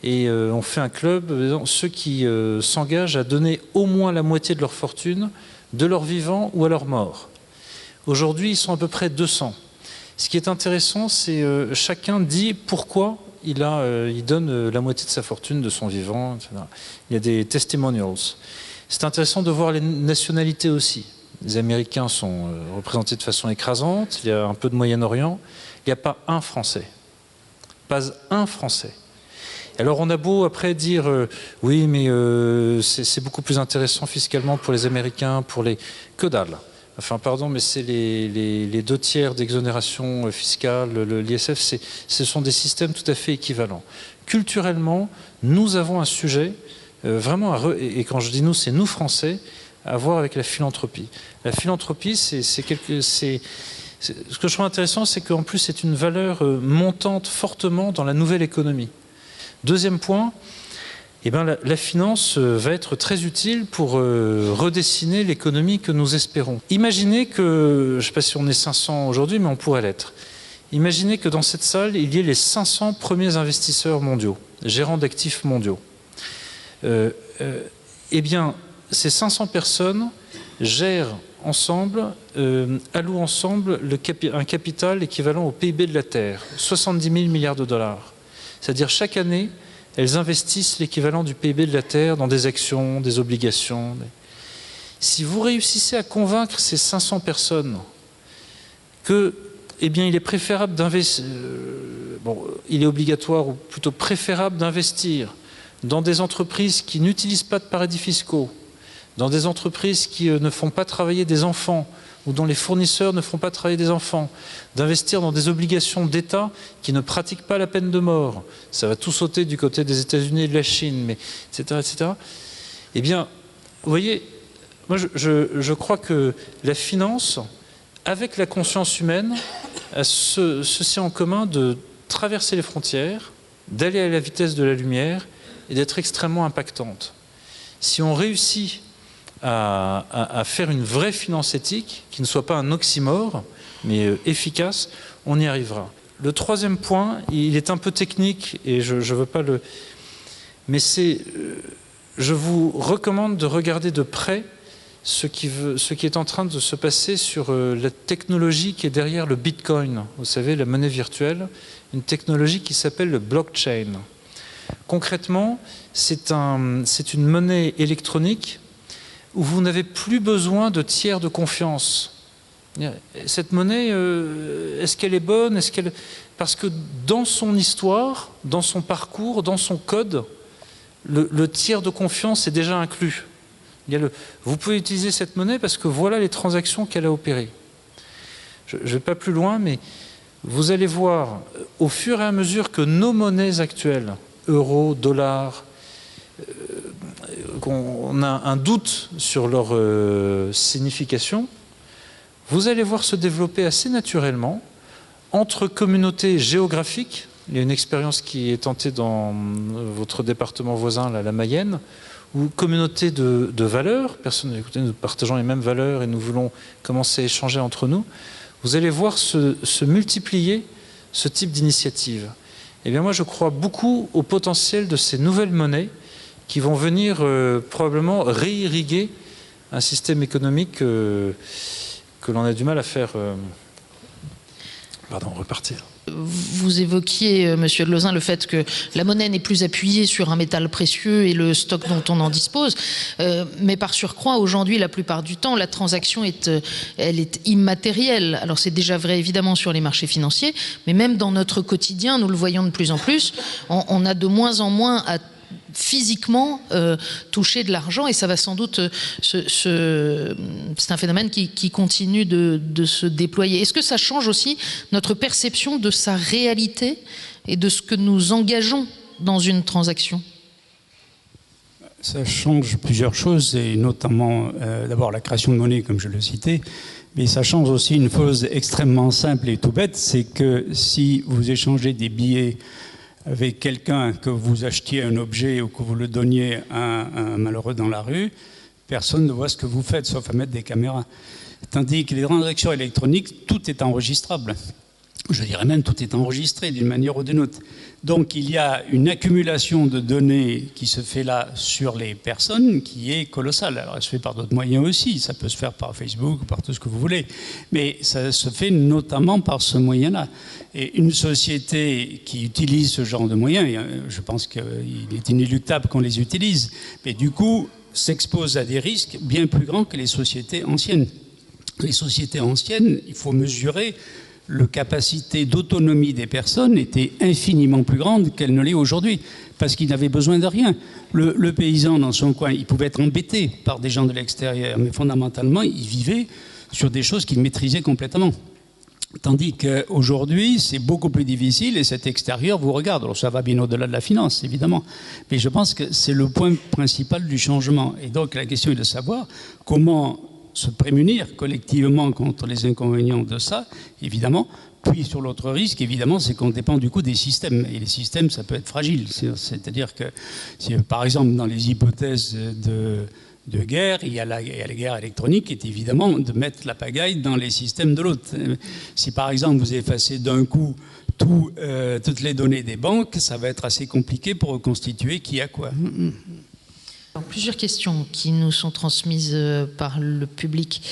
et on fait un club, ceux qui s'engagent à donner au moins la moitié de leur fortune, de leur vivant ou à leur mort. Aujourd'hui, ils sont à peu près 200. Ce qui est intéressant, c'est chacun dit pourquoi il donne la moitié de sa fortune, de son vivant, etc. Il y a des testimonials. C'est intéressant de voir les nationalités aussi. Les Américains sont représentés de façon écrasante, il y a un peu de Moyen-Orient, il n'y a pas un Français. Pas un Français. Alors on a beau après dire oui mais c'est beaucoup plus intéressant fiscalement pour les Américains, que dalle. Enfin pardon, mais c'est les 2 tiers d'exonération fiscale, l'ISF, ce sont des systèmes tout à fait équivalents. Culturellement, nous avons un sujet vraiment et quand je dis nous, c'est nous Français, à voir avec la philanthropie. La philanthropie, ce que je trouve intéressant, c'est qu'en plus c'est une valeur montante fortement dans la nouvelle économie. Deuxième point, eh ben, la finance va être très utile pour redessiner l'économie que nous espérons. Imaginez que, je ne sais pas si on est 500 aujourd'hui, mais on pourrait l'être. Imaginez que dans cette salle, il y ait les 500 premiers investisseurs mondiaux, gérants d'actifs mondiaux. Eh bien, ces 500 personnes gèrent ensemble, allouent ensemble un capital équivalent au PIB de la Terre, 70 000 milliards de dollars. C'est-à-dire chaque année, elles investissent l'équivalent du PIB de la Terre dans des actions, des obligations. Si vous réussissez à convaincre ces 500 personnes que, eh bien, il est préférable d'investir, il est obligatoire ou plutôt préférable d'investir dans des entreprises qui n'utilisent pas de paradis fiscaux, dans des entreprises qui ne font pas travailler des enfants, ou dont les fournisseurs ne font pas travailler des enfants, d'investir dans des obligations d'État qui ne pratiquent pas la peine de mort. Ça va tout sauter du côté des États-Unis et de la Chine, mais etc., etc. Eh bien, vous voyez, moi je crois que la finance, avec la conscience humaine, a ceci en commun de traverser les frontières, d'aller à la vitesse de la lumière et d'être extrêmement impactante. Si on réussit à faire une vraie finance éthique, qui ne soit pas un oxymore, mais efficace, on y arrivera. Le troisième point, il est un peu technique, et je ne veux pas le... Mais je vous recommande de regarder de près ce qui est en train de se passer sur la technologie qui est derrière le Bitcoin. Vous savez, la monnaie virtuelle, une technologie qui s'appelle le blockchain. Concrètement, c'est une monnaie électronique où vous n'avez plus besoin de tiers de confiance. Cette monnaie, est-ce qu'elle est bonne? parce que dans son histoire, dans son parcours, dans son code, le tiers de confiance est déjà inclus. Vous pouvez utiliser cette monnaie parce que voilà les transactions qu'elle a opérées. Je ne vais pas plus loin, mais vous allez voir, au fur et à mesure que nos monnaies actuelles, euros, dollars, qu'on a un doute sur leur signification, vous allez voir se développer assez naturellement entre communautés géographiques. Il y a une expérience qui est tentée dans votre département voisin, la Mayenne, ou communauté de valeurs, personne, écoutez, nous partageons les mêmes valeurs et nous voulons commencer à échanger entre nous. Vous allez voir se multiplier ce type d'initiative. Eh bien moi je crois beaucoup au potentiel de ces nouvelles monnaies qui vont venir probablement réirriguer un système économique que l'on a du mal à faire repartir. Vous évoquiez, Monsieur de Lauzun, le fait que la monnaie n'est plus appuyée sur un métal précieux et le stock dont on en dispose, mais par surcroît, aujourd'hui, la plupart du temps, la transaction elle est immatérielle. Alors c'est déjà vrai évidemment sur les marchés financiers, mais même dans notre quotidien, nous le voyons de plus en plus, on a de moins en moins à physiquement toucher de l'argent, et ça va sans doute c'est un phénomène qui continue de se déployer. Est-ce que ça change aussi notre perception de sa réalité et de ce que nous engageons dans une transaction? Ça change plusieurs choses, et notamment d'abord la création de monnaie, comme je le citais, mais ça change aussi une chose extrêmement simple et tout bête, c'est que si vous échangez des billets avec quelqu'un, que vous achetiez un objet ou que vous le donniez à un malheureux dans la rue, personne ne voit ce que vous faites, sauf à mettre des caméras. Tandis que les transactions électroniques, tout est enregistrable. Je dirais même tout est enregistré d'une manière ou d'une autre. Donc il y a une accumulation de données qui se fait là sur les personnes qui est colossale. Alors elle se fait par d'autres moyens aussi, ça peut se faire par Facebook, par tout ce que vous voulez, mais ça se fait notamment par ce moyen-là. Et une société qui utilise ce genre de moyens, je pense qu'il est inéluctable qu'on les utilise, mais du coup s'expose à des risques bien plus grands que les sociétés anciennes. Les sociétés anciennes, il faut mesurer, la capacité d'autonomie des personnes était infiniment plus grande qu'elle ne l'est aujourd'hui, parce qu'ils n'avaient besoin de rien. Le paysan dans son coin, il pouvait être embêté par des gens de l'extérieur, mais fondamentalement, il vivait sur des choses qu'il maîtrisait complètement. Tandis qu'aujourd'hui, c'est beaucoup plus difficile, et cet extérieur vous regarde. Alors ça va bien au-delà de la finance, évidemment, mais je pense que c'est le point principal du changement. Et donc la question est de savoir comment se prémunir collectivement contre les inconvénients de ça, évidemment. Puis sur l'autre risque, évidemment, c'est qu'on dépend du coup des systèmes. Et les systèmes, ça peut être fragile. C'est-à-dire que, par exemple, dans les hypothèses de guerre, il y a la guerre électronique, qui est évidemment de mettre la pagaille dans les systèmes de l'autre. Si par exemple vous effacez d'un coup toutes les données des banques, ça va être assez compliqué pour reconstituer qui a quoi. Plusieurs questions qui nous sont transmises par le public.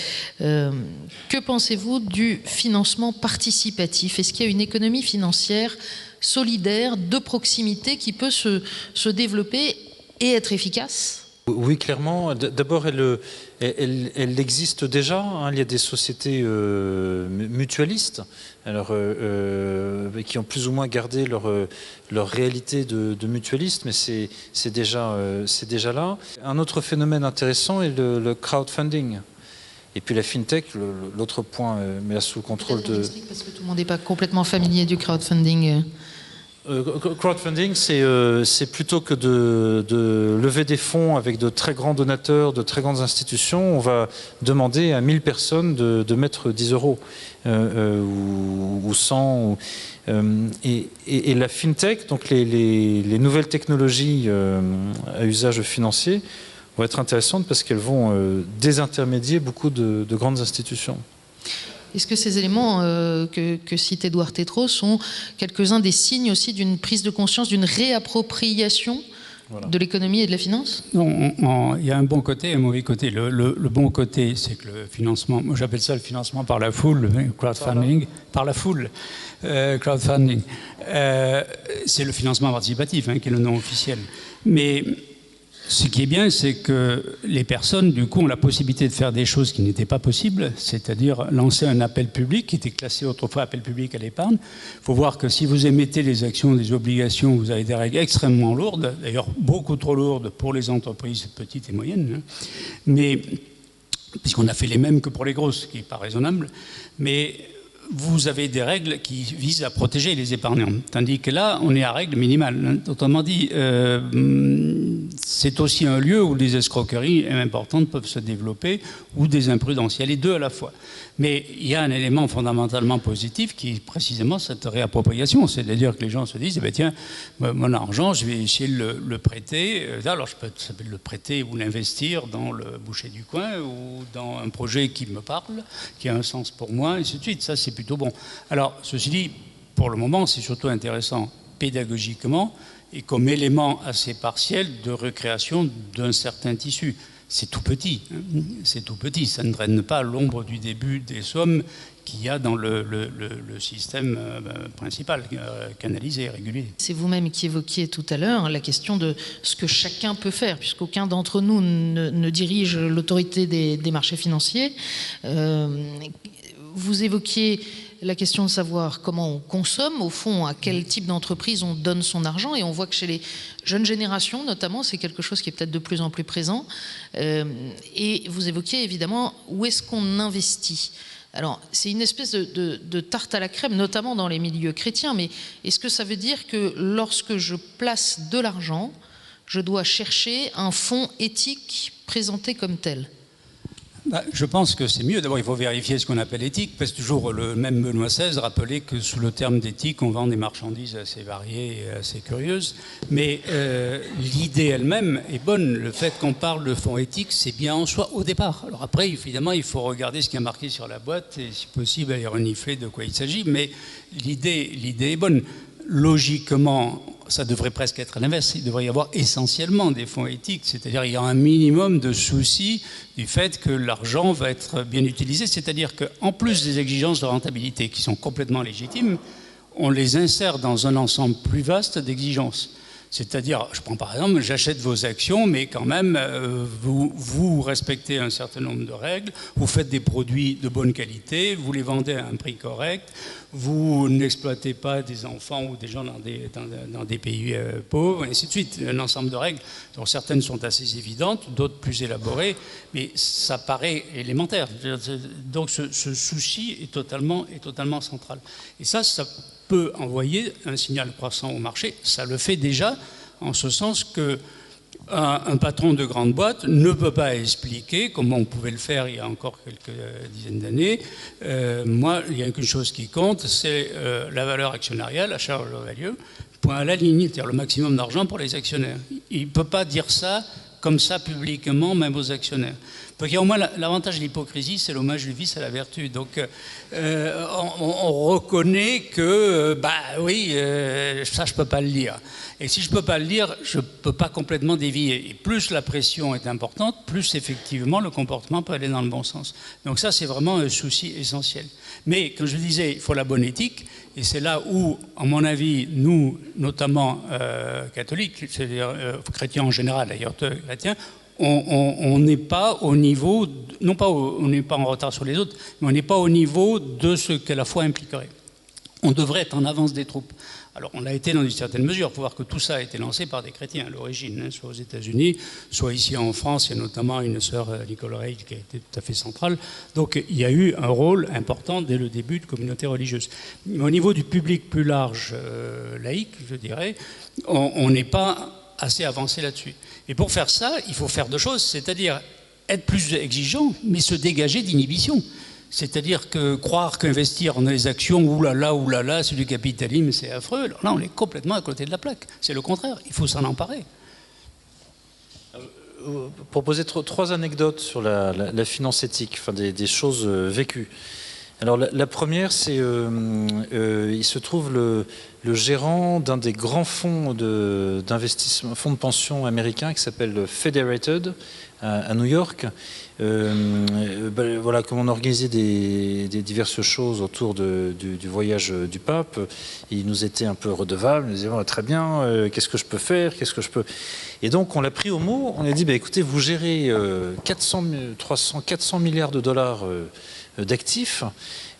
Que pensez-vous du financement participatif? Est-ce qu'il y a une économie financière solidaire, de proximité, qui peut se développer et être efficace? Oui, clairement. D'abord, elle existe déjà. Hein. Il y a des sociétés mutualistes, alors, qui ont plus ou moins gardé leur réalité de mutualiste, mais c'est déjà là. Un autre phénomène intéressant est le crowdfunding. Et puis la fintech, l'autre point, mais là sous le contrôle de... Parce que tout le monde n'est pas complètement familier du crowdfunding. Crowdfunding, c'est plutôt que de lever des fonds avec de très grands donateurs, de très grandes institutions. On va demander à 1000 personnes de mettre 10 euros ou 100. Et la fintech, donc les nouvelles technologies à usage financier, vont être intéressantes parce qu'elles vont désintermédier beaucoup de grandes institutions. Est-ce que ces éléments que cite Édouard Tétrault sont quelques-uns des signes aussi d'une prise de conscience, d'une réappropriation de l'économie et de la finance? Non, il y a un bon côté et un mauvais côté. Le bon côté, c'est que le financement, moi j'appelle ça le financement par la foule, crowdfunding, par la foule, crowdfunding. C'est le financement participatif, qui est le nom officiel. Mais Ce qui est bien, c'est que les personnes, du coup, ont la possibilité de faire des choses qui n'étaient pas possibles, c'est-à-dire lancer un appel public, qui était classé autrefois appel public à l'épargne. Il faut voir que si vous émettez des actions, des obligations, vous avez des règles extrêmement lourdes, d'ailleurs beaucoup trop lourdes pour les entreprises petites et moyennes, mais puisqu'on a fait les mêmes que pour les grosses, ce qui n'est pas raisonnable, mais vous avez des règles qui visent à protéger les épargnants. Tandis que là, on est à règle minimale. Autrement dit, c'est aussi un lieu où des escroqueries importantes peuvent se développer ou des imprudences. Il y a les deux à la fois. Mais il y a un élément fondamentalement positif qui est précisément cette réappropriation. C'est-à-dire que les gens se disent, eh bien, tiens, mon argent, je vais essayer de le prêter. Alors, ça peut le prêter ou l'investir dans le boucher du coin ou dans un projet qui me parle, qui a un sens pour moi, et ainsi de suite. Ça, c'est plutôt bon. Alors, ceci dit, pour le moment, c'est surtout intéressant pédagogiquement et comme élément assez partiel de recréation d'un certain tissu. C'est tout petit, hein. C'est tout petit, ça ne draine pas l'ombre du début des sommes qu'il y a dans le système principal, canalisé, régulier. C'est vous-même qui évoquiez tout à l'heure la question de ce que chacun peut faire, puisqu'aucun d'entre nous ne dirige l'autorité des marchés financiers. Vous évoquiez la question de savoir comment on consomme, au fond, à quel type d'entreprise on donne son argent, et on voit que chez les jeunes générations, notamment, c'est quelque chose qui est peut-être de plus en plus présent. Et vous évoquiez évidemment où est-ce qu'on investit. Alors, c'est une espèce de tarte à la crème, notamment dans les milieux chrétiens, mais est-ce que ça veut dire que lorsque je place de l'argent, je dois chercher un fonds éthique présenté comme tel ? Je pense que c'est mieux. D'abord, il faut vérifier ce qu'on appelle éthique, parce que toujours le même Benoît XVI rappelait que sous le terme d'éthique, on vend des marchandises assez variées et assez curieuses. Mais l'idée elle-même est bonne. Le fait qu'on parle de fonds éthiques, c'est bien en soi au départ. Alors après, évidemment, il faut regarder ce qui est marqué sur la boîte et, si possible, aller renifler de quoi il s'agit. Mais l'idée est bonne. Logiquement, ça devrait presque être l'inverse. Il devrait y avoir essentiellement des fonds éthiques, c'est-à-dire il y a un minimum de souci du fait que l'argent va être bien utilisé, c'est-à-dire qu'en plus des exigences de rentabilité qui sont complètement légitimes, on les insère dans un ensemble plus vaste d'exigences. C'est-à-dire, je prends par exemple, j'achète vos actions, mais quand même, vous respectez un certain nombre de règles, vous faites des produits de bonne qualité, vous les vendez à un prix correct, vous n'exploitez pas des enfants ou des gens dans des pays pauvres, et ainsi de suite. Un ensemble de règles dont certaines sont assez évidentes, d'autres plus élaborées, mais ça paraît élémentaire. Donc ce souci est totalement central. Et ça peut envoyer un signal croissant au marché. Ça le fait déjà, en ce sens que un patron de grande boîte ne peut pas expliquer, comme on pouvait le faire il y a encore quelques dizaines d'années, moi, il n'y a qu'une chose qui compte, c'est la valeur actionnariale, la shareholder value, point à la ligne, c'est-à-dire le maximum d'argent pour les actionnaires. Il ne peut pas dire ça comme ça publiquement, même aux actionnaires. Donc il y a au moins l'avantage de l'hypocrisie, c'est l'hommage du vice à la vertu. Donc on reconnaît que, oui, ça je ne peux pas le lire. Et si je ne peux pas le lire, je ne peux pas complètement dévier. Et plus la pression est importante, plus effectivement le comportement peut aller dans le bon sens. Donc ça, c'est vraiment un souci essentiel. Mais, comme je le disais, il faut la bonne éthique. Et c'est là où, à mon avis, nous, notamment catholiques, c'est-à-dire chrétiens en général, d'ailleurs chrétiens, on n'est pas au niveau, on n'est pas en retard sur les autres, mais on n'est pas au niveau de ce que la foi impliquerait. On devrait être en avance des troupes. Alors on l'a été dans une certaine mesure. Il faut voir que tout ça a été lancé par des chrétiens à l'origine, soit aux États-Unis, soit ici en France. Il y a notamment une sœur, Nicole Reid, qui a été tout à fait centrale. Donc il y a eu un rôle important dès le début de communauté religieuse. Mais au niveau du public plus large, laïque, je dirais, on n'est pas assez avancé là-dessus. Et pour faire ça, il faut faire deux choses, c'est-à-dire être plus exigeant, mais se dégager d'inhibition. C'est-à-dire que croire qu'investir dans les actions, oulala, c'est du capitalisme, c'est affreux. Alors là, on est complètement à côté de la plaque. C'est le contraire, il faut s'en emparer. Proposer trois anecdotes sur la finance éthique, enfin des choses vécues. Alors la première, c'est il se trouve le gérant d'un des grands fonds d'investissement, fonds de pension américains qui s'appelle Federated à New York. Voilà, comme on organisait des diverses choses autour du voyage du pape, il nous était un peu redevable, il nous disait très bien, qu'est-ce que je peux faire, qu'est-ce que je peux... Et donc on l'a pris au mot, on a dit écoutez, vous gérez 400 milliards de dollars d'actifs,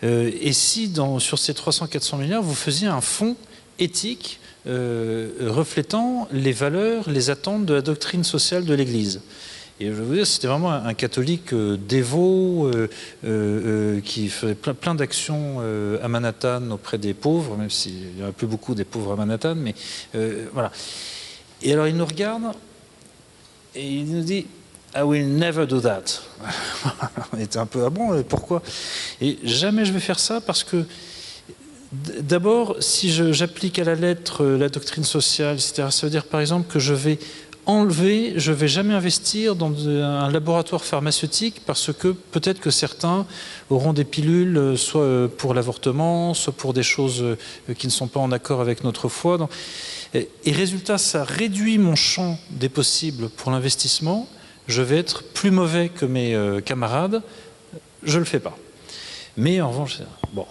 et si sur ces 300-400 milliards, vous faisiez un fonds éthique reflétant les valeurs, les attentes de la doctrine sociale de l'Église. Et je veux dire, c'était vraiment un catholique dévot qui faisait plein d'actions à Manhattan auprès des pauvres, même s'il n'y en a plus beaucoup des pauvres à Manhattan, mais voilà. Et alors il nous regarde et il nous dit I will never do that. On était un peu ah bon, pourquoi? Et jamais je vais faire ça parce que d'abord, si j'applique à la lettre la doctrine sociale, etc., ça veut dire par exemple que je vais jamais investir dans un laboratoire pharmaceutique parce que peut-être que certains auront des pilules soit pour l'avortement, soit pour des choses qui ne sont pas en accord avec notre foi. Et résultat, ça réduit mon champ des possibles pour l'investissement. Je vais être plus mauvais que mes camarades. Je ne le fais pas. Mais en revanche, bon.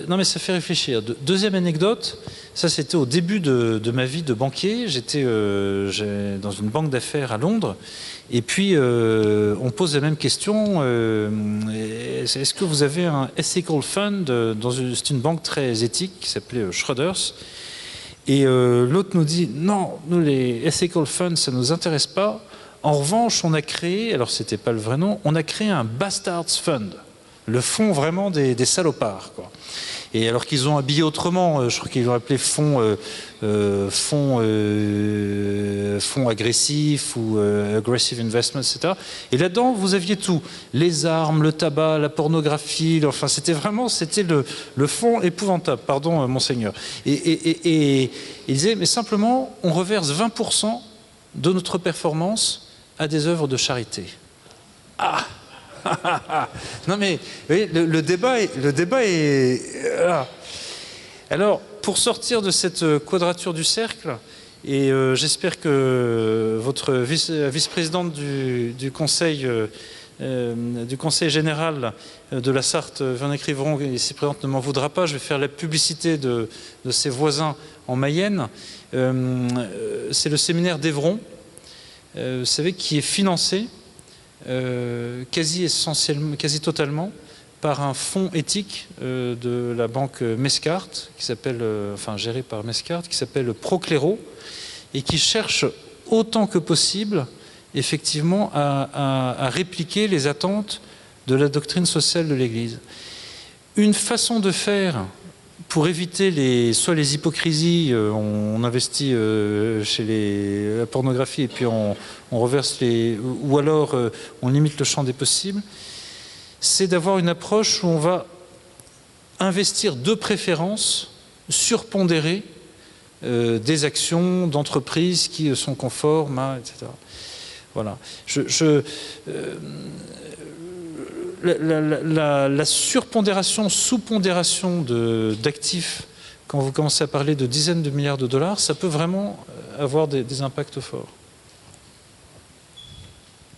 Non mais ça fait réfléchir. Deuxième anecdote, ça c'était au début de ma vie de banquier. J'étais dans une banque d'affaires à Londres. Et puis on pose la même question. Est-ce que vous avez un ethical fund c'est une banque très éthique qui s'appelait Schroders. Et l'autre nous dit non, nous les ethical funds ça ne nous intéresse pas. En revanche, on a créé, alors c'était pas le vrai nom, on a créé un Bastards Fund. Le fonds vraiment des salopards, quoi. Et alors qu'ils ont habillé autrement, je crois qu'ils l'ont appelé fonds agressifs ou aggressive investment, etc. Et là-dedans, vous aviez tout. Les armes, le tabac, la pornographie, enfin c'était le fonds épouvantable, pardon monseigneur. Et ils disaient, mais simplement, on reverse 20% de notre performance à des œuvres de charité. Ah! Non mais oui, le débat est là. Alors pour sortir de cette quadrature du cercle, et j'espère que votre vice-présidente du conseil général de la Sarthe, Véronique Rivron, ici présente, ne m'en voudra pas. Je vais faire la publicité de ses voisins en Mayenne. C'est le séminaire d'Evron, vous savez, qui est financé quasi totalement par un fonds éthique de la banque Mescart, qui s'appelle, géré par Mescart, qui s'appelle Procléro, et qui cherche autant que possible, effectivement, à répliquer les attentes de la doctrine sociale de l'Église. Une façon de faire pour éviter soit les hypocrisies, on investit chez la pornographie et puis on reverse ou alors on limite le champ des possibles, c'est d'avoir une approche où on va investir de préférence, surpondérer des actions d'entreprises qui sont conformes, etc. Voilà. La surpondération, sous-pondération d'actifs, quand vous commencez à parler de dizaines de milliards de dollars, ça peut vraiment avoir des impacts forts.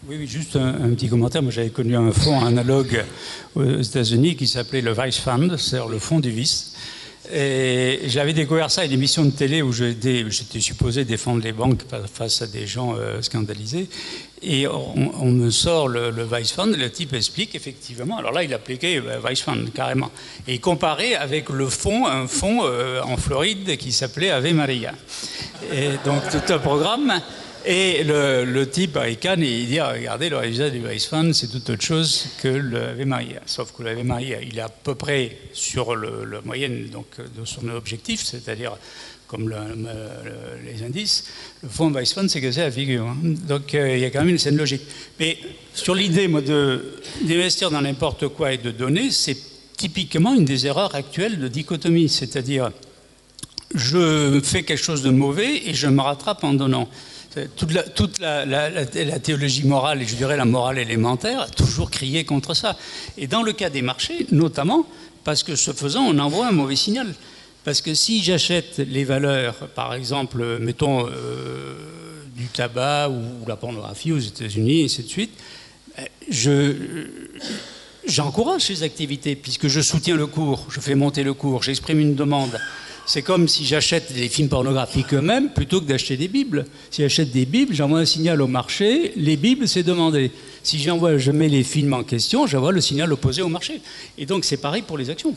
Oui, juste un petit commentaire. Moi, j'avais connu un fonds analogue aux États-Unis qui s'appelait le Vice Fund, c'est-à-dire le fonds du vice. Et j'avais découvert ça à une émission de télé où j'étais supposé défendre les banques face à des gens scandalisés. Et on me sort le Vice Fund, le type explique effectivement. Alors là, il appliquait Vice Fund carrément. Et il comparait avec un fonds en Floride qui s'appelait Ave Maria. Et donc tout un programme. Et le type à Icahn, il dit, regardez, le résultat du Vice Fund, c'est tout autre chose que le Ave Maria. Sauf que le Ave Maria, il est à peu près sur la moyenne donc, de son objectif, c'est-à-dire comme les indices. Le fonds Vice Fund, c'est que c'est la figure. Hein. Donc il y a quand même une certaine logique. Mais sur l'idée d'investir dans n'importe quoi et de donner, c'est typiquement une des erreurs actuelles de dichotomie. C'est-à-dire, je fais quelque chose de mauvais et je me rattrape en donnant. Toute la théologie morale, et je dirais la morale élémentaire, a toujours crié contre ça. Et dans le cas des marchés, notamment, parce que ce faisant, on envoie un mauvais signal. Parce que si j'achète les valeurs, par exemple, mettons, du tabac ou la pornographie aux États-Unis, et ainsi de suite, j'encourage ces activités, puisque je soutiens le cours, je fais monter le cours, j'exprime une demande. C'est comme si j'achète des films pornographiques eux-mêmes plutôt que d'acheter des Bibles. Si j'achète des Bibles, j'envoie un signal au marché, les Bibles, c'est demandé. Si je mets les films en question, j'envoie le signal opposé au marché. Et donc c'est pareil pour les actions.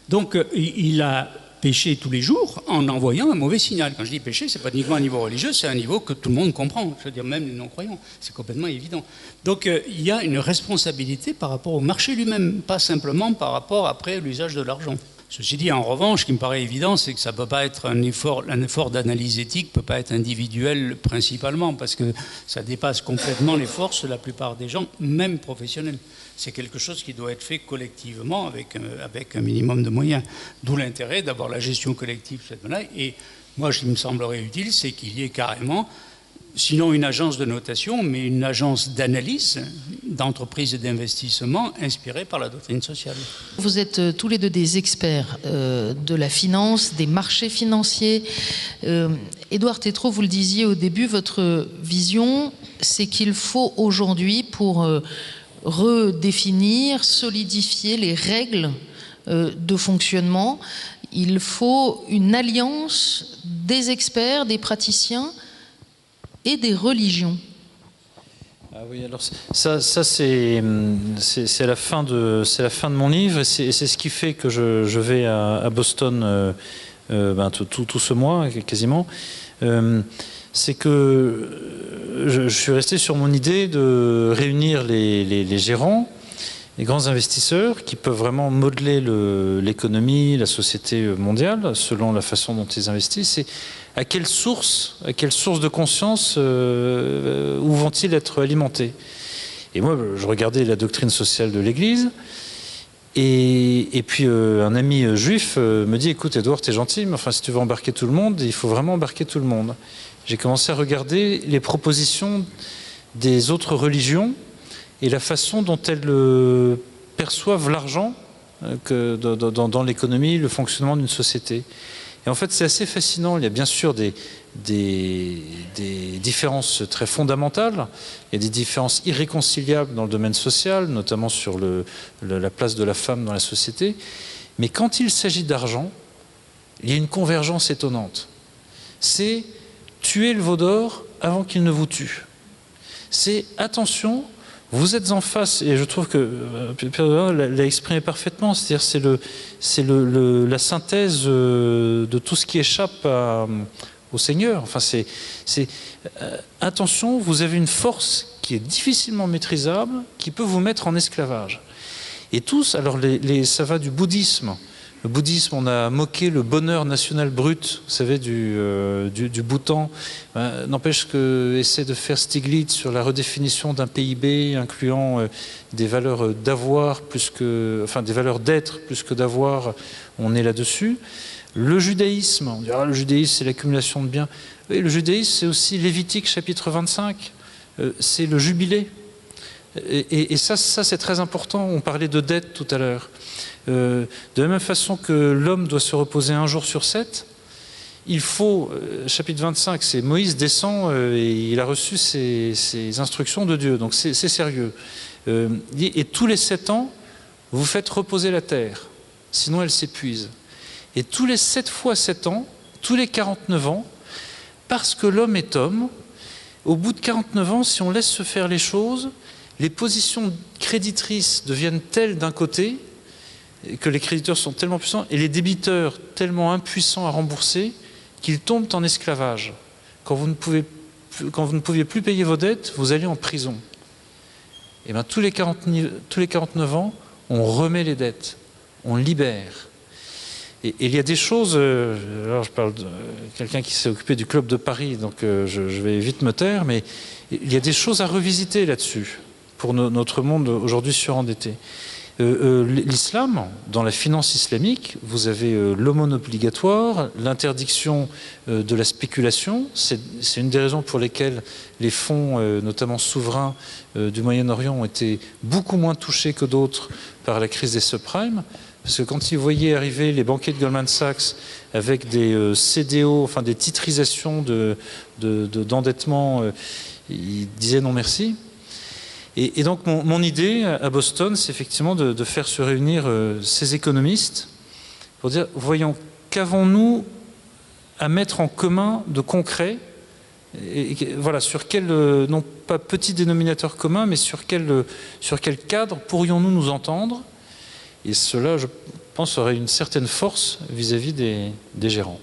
Donc il a péché tous les jours en envoyant un mauvais signal. Quand je dis péché, c'est pas uniquement un niveau religieux, c'est un niveau que tout le monde comprend. Je veux dire, même les non-croyants, c'est complètement évident. Donc il y a une responsabilité par rapport au marché lui-même, pas simplement par rapport après à l'usage de l'argent. Ceci dit, en revanche, ce qui me paraît évident, c'est que ça peut pas être un effort d'analyse éthique peut pas être individuel principalement, parce que ça dépasse complètement les forces de la plupart des gens, même professionnels. C'est quelque chose qui doit être fait collectivement avec un minimum de moyens. D'où l'intérêt d'avoir la gestion collective de cette manière. Et moi, ce qui me semblerait utile, c'est qu'il y ait carrément, sinon une agence de notation, mais une agence d'analyse, d'entreprise et d'investissement inspirée par la doctrine sociale. Vous êtes tous les deux des experts de la finance, des marchés financiers. Édouard Tétrault, vous le disiez au début, votre vision, c'est qu'il faut aujourd'hui, pour redéfinir, solidifier les règles de fonctionnement, il faut une alliance des experts, des praticiens et des religions. Ah oui, alors ça c'est la fin de mon livre, et c'est ce qui fait que je vais à Boston tout ce mois quasiment. C'est que je suis resté sur mon idée de réunir les gérants, les grands investisseurs qui peuvent vraiment modeler l'économie, la société mondiale selon la façon dont ils investissent. Et à quelle source de conscience où vont-ils être alimentés? Et moi, je regardais la doctrine sociale de l'Église, et puis un ami juif me dit, écoute Édouard, t'es gentil, mais enfin si tu veux embarquer tout le monde, il faut vraiment embarquer tout le monde. J'ai commencé à regarder les propositions des autres religions et la façon dont elles perçoivent l'argent dans l'économie, le fonctionnement d'une société. Et en fait, c'est assez fascinant. Il y a bien sûr des différences très fondamentales. Il y a des différences irréconciliables dans le domaine social, notamment sur la place de la femme dans la société. Mais quand il s'agit d'argent, il y a une convergence étonnante. C'est tuer le veau d'or avant qu'il ne vous tue. C'est attention, vous êtes en face, et je trouve que Pierre l'a exprimé parfaitement, c'est-à-dire c'est la synthèse de tout ce qui échappe au Seigneur. Enfin, attention, vous avez une force qui est difficilement maîtrisable, qui peut vous mettre en esclavage. Et tous, alors ça va du bouddhisme. Le bouddhisme, on a moqué le bonheur national brut, vous savez, du Bhoutan. N'empêche que essaie de faire Stiglitz sur la redéfinition d'un PIB, incluant des valeurs d'avoir des valeurs d'être plus que d'avoir, on est là-dessus. Le judaïsme, on dira le judaïsme c'est l'accumulation de biens. Oui, le judaïsme c'est aussi Lévitique chapitre 25, c'est le jubilé. Et ça c'est très important, on parlait de dette tout à l'heure. De la même façon que l'homme doit se reposer un jour sur 7, il faut, chapitre 25, c'est Moïse descend et il a reçu ses instructions de Dieu, donc c'est sérieux. Et tous les 7 ans, vous faites reposer la terre, sinon elle s'épuise. Et tous les 7 fois 7 ans, tous les 49 ans, parce que l'homme est homme, au bout de 49 ans, si on laisse se faire les choses, les positions créditrices deviennent telles d'un côté, que les créditeurs sont tellement puissants, et les débiteurs tellement impuissants à rembourser, qu'ils tombent en esclavage. Quand vous ne pouviez plus payer vos dettes, vous allez en prison. Et bien tous les 49 ans, on remet les dettes, on libère. Et il y a des choses, alors je parle de quelqu'un qui s'est occupé du club de Paris, donc je vais vite me taire, mais il y a des choses à revisiter là-dessus, pour notre monde aujourd'hui surendetté. L'islam, dans la finance islamique, vous avez l'aumône obligatoire, l'interdiction de la spéculation. C'est une des raisons pour lesquelles les fonds, notamment souverains du Moyen-Orient, ont été beaucoup moins touchés que d'autres par la crise des subprimes. Parce que quand ils voyaient arriver les banquiers de Goldman Sachs avec des CDO, enfin des titrisations d'endettement, ils disaient non merci. Et donc mon idée à Boston, c'est effectivement de faire se réunir ces économistes pour dire, voyons, qu'avons-nous à mettre en commun de concret, et voilà, sur quel, non pas petit dénominateur commun, mais sur quel cadre pourrions-nous nous entendre? Et cela, je pense, aurait une certaine force vis-à-vis des gérants.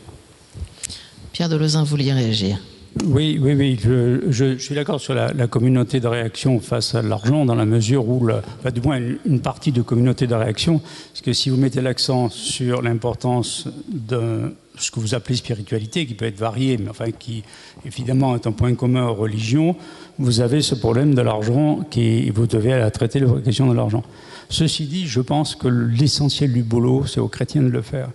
Pierre de Lauzun, vous vouliez réagir? Oui, je suis d'accord sur la communauté de réaction face à l'argent, dans la mesure où, du moins une partie de communauté de réaction, parce que si vous mettez l'accent sur l'importance de ce que vous appelez spiritualité, qui peut être variée, mais enfin qui évidemment est un point commun aux religions, vous avez ce problème de l'argent qui vous devez traiter la question de l'argent. Ceci dit, je pense que l'essentiel du boulot, c'est aux chrétiens de le faire.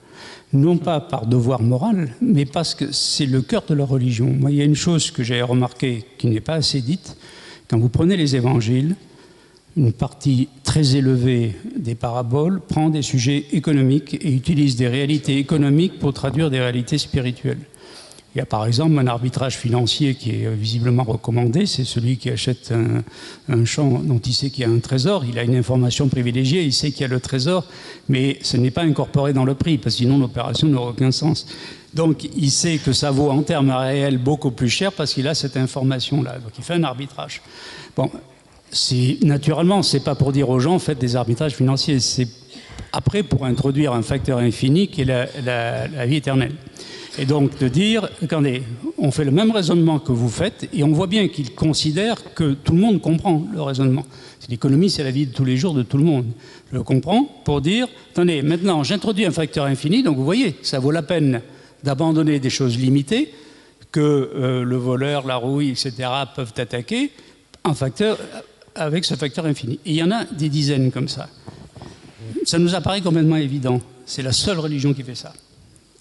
Non pas par devoir moral, mais parce que c'est le cœur de leur religion. Moi, il y a une chose que j'ai remarquée qui n'est pas assez dite. Quand vous prenez les évangiles, une partie très élevée des paraboles prend des sujets économiques et utilise des réalités économiques pour traduire des réalités spirituelles. Il y a par exemple un arbitrage financier qui est visiblement recommandé, c'est celui qui achète un champ dont il sait qu'il y a un trésor, il a une information privilégiée, il sait qu'il y a le trésor, mais ce n'est pas incorporé dans le prix, parce que sinon l'opération n'aura aucun sens. Donc il sait que ça vaut en termes réels beaucoup plus cher parce qu'il a cette information-là, donc il fait un arbitrage. Bon, naturellement, c'est pas pour dire aux gens faites des arbitrages financiers, c'est après pour introduire un facteur infini qui est la vie éternelle. Et donc de dire, attendez, on fait le même raisonnement que vous faites, et on voit bien qu'ils considèrent que tout le monde comprend le raisonnement. L'économie, c'est la vie de tous les jours de tout le monde. Je le comprends pour dire, attendez, maintenant j'introduis un facteur infini, donc vous voyez, ça vaut la peine d'abandonner des choses limitées que le voleur, la rouille, etc. peuvent attaquer avec ce facteur infini. Et il y en a des dizaines comme ça. Ça nous apparaît complètement évident. C'est la seule religion qui fait ça.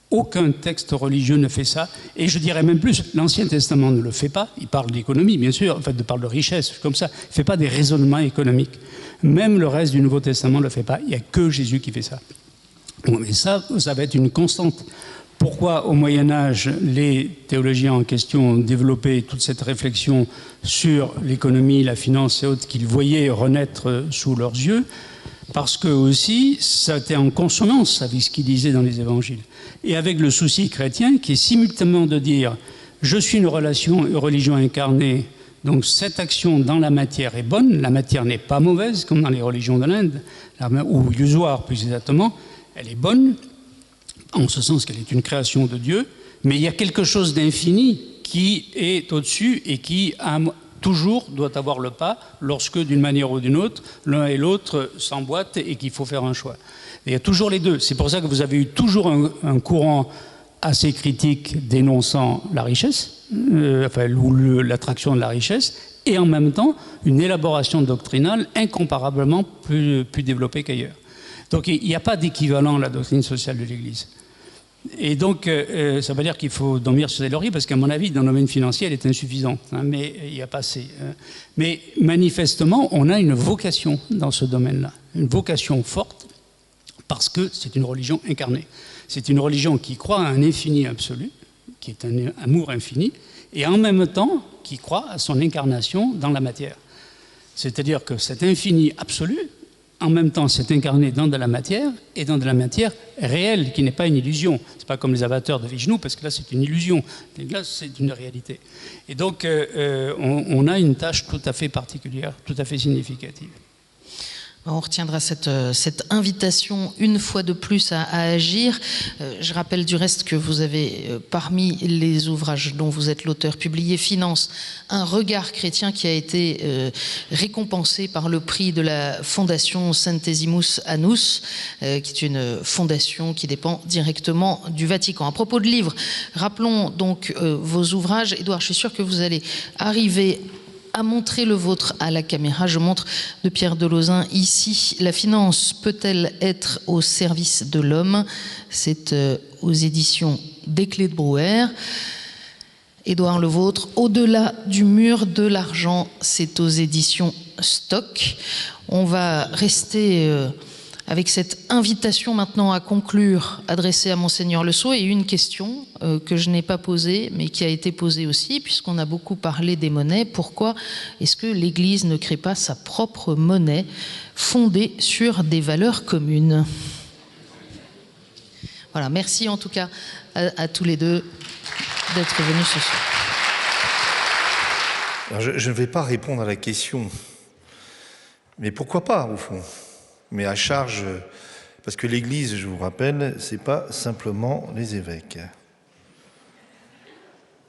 Aucun texte religieux ne fait ça, et je dirais même plus, l'Ancien Testament ne le fait pas, il parle d'économie bien sûr, en fait il parle de richesse, comme ça, il ne fait pas des raisonnements économiques. Même le reste du Nouveau Testament ne le fait pas, il n'y a que Jésus qui fait ça. Bon, mais ça va être une constante. Pourquoi au Moyen-Âge, les théologiens en question ont développé toute cette réflexion sur l'économie, la finance et autres qu'ils voyaient renaître sous leurs yeux? Parce que aussi, ça était en consonance avec ce qu'ils disaient dans les évangiles. Et avec le souci chrétien qui est simultanément de dire « je suis une religion incarnée, donc cette action dans la matière est bonne, la matière n'est pas mauvaise, comme dans les religions de l'Inde, ou illusoire plus exactement, elle est bonne, en ce sens qu'elle est une création de Dieu, mais il y a quelque chose d'infini qui est au-dessus et qui toujours doit avoir le pas lorsque, d'une manière ou d'une autre, l'un et l'autre s'emboîtent et qu'il faut faire un choix. Et il y a toujours les deux. C'est pour ça que vous avez eu toujours un courant assez critique dénonçant la richesse, ou l'attraction de la richesse, et en même temps une élaboration doctrinale incomparablement plus développée qu'ailleurs. Donc il n'y a pas d'équivalent à la doctrine sociale de l'Église. Et donc, ça ne veut pas dire qu'il faut dormir sur ses lauriers, parce qu'à mon avis, dans le domaine financier, elle est insuffisante. Hein, mais il n'y a pas assez. Mais manifestement, on a une vocation dans ce domaine-là. Une vocation forte, parce que c'est une religion incarnée. C'est une religion qui croit à un infini absolu, qui est un amour infini, et en même temps, qui croit à son incarnation dans la matière. C'est-à-dire que cet infini absolu, en même temps, c'est incarné dans de la matière, et dans de la matière réelle, qui n'est pas une illusion. Ce n'est pas comme les avatars de Vishnu, parce que là, c'est une illusion. Là, c'est une réalité. Et donc, on a une tâche tout à fait particulière, tout à fait significative. On retiendra cette invitation une fois de plus à agir. Je rappelle du reste que vous avez, parmi les ouvrages dont vous êtes l'auteur, publié Finance, un regard chrétien qui a été récompensé par le prix de la Fondation Centesimus Annus, qui est une fondation qui dépend directement du Vatican. À propos de livres, rappelons donc vos ouvrages. Édouard, je suis sûr que vous allez arriver à montrer le vôtre à la caméra. Je montre de Pierre de Lauzun ici. La finance peut-elle être au service de l'homme? C'est aux éditions des Clés de Brouwer. Édouard Levôtre, Au-delà du mur de l'argent, c'est aux éditions Stock. On va rester avec cette invitation maintenant à conclure, adressée à Monseigneur Le Sceau, et une question que je n'ai pas posée, mais qui a été posée aussi, puisqu'on a beaucoup parlé des monnaies. Pourquoi est-ce que l'Église ne crée pas sa propre monnaie fondée sur des valeurs communes? Voilà, merci en tout cas à tous les deux d'être venus ce soir. Alors je ne vais pas répondre à la question, mais pourquoi pas au fond? Mais à charge, parce que l'Église, je vous rappelle, c'est pas simplement les évêques.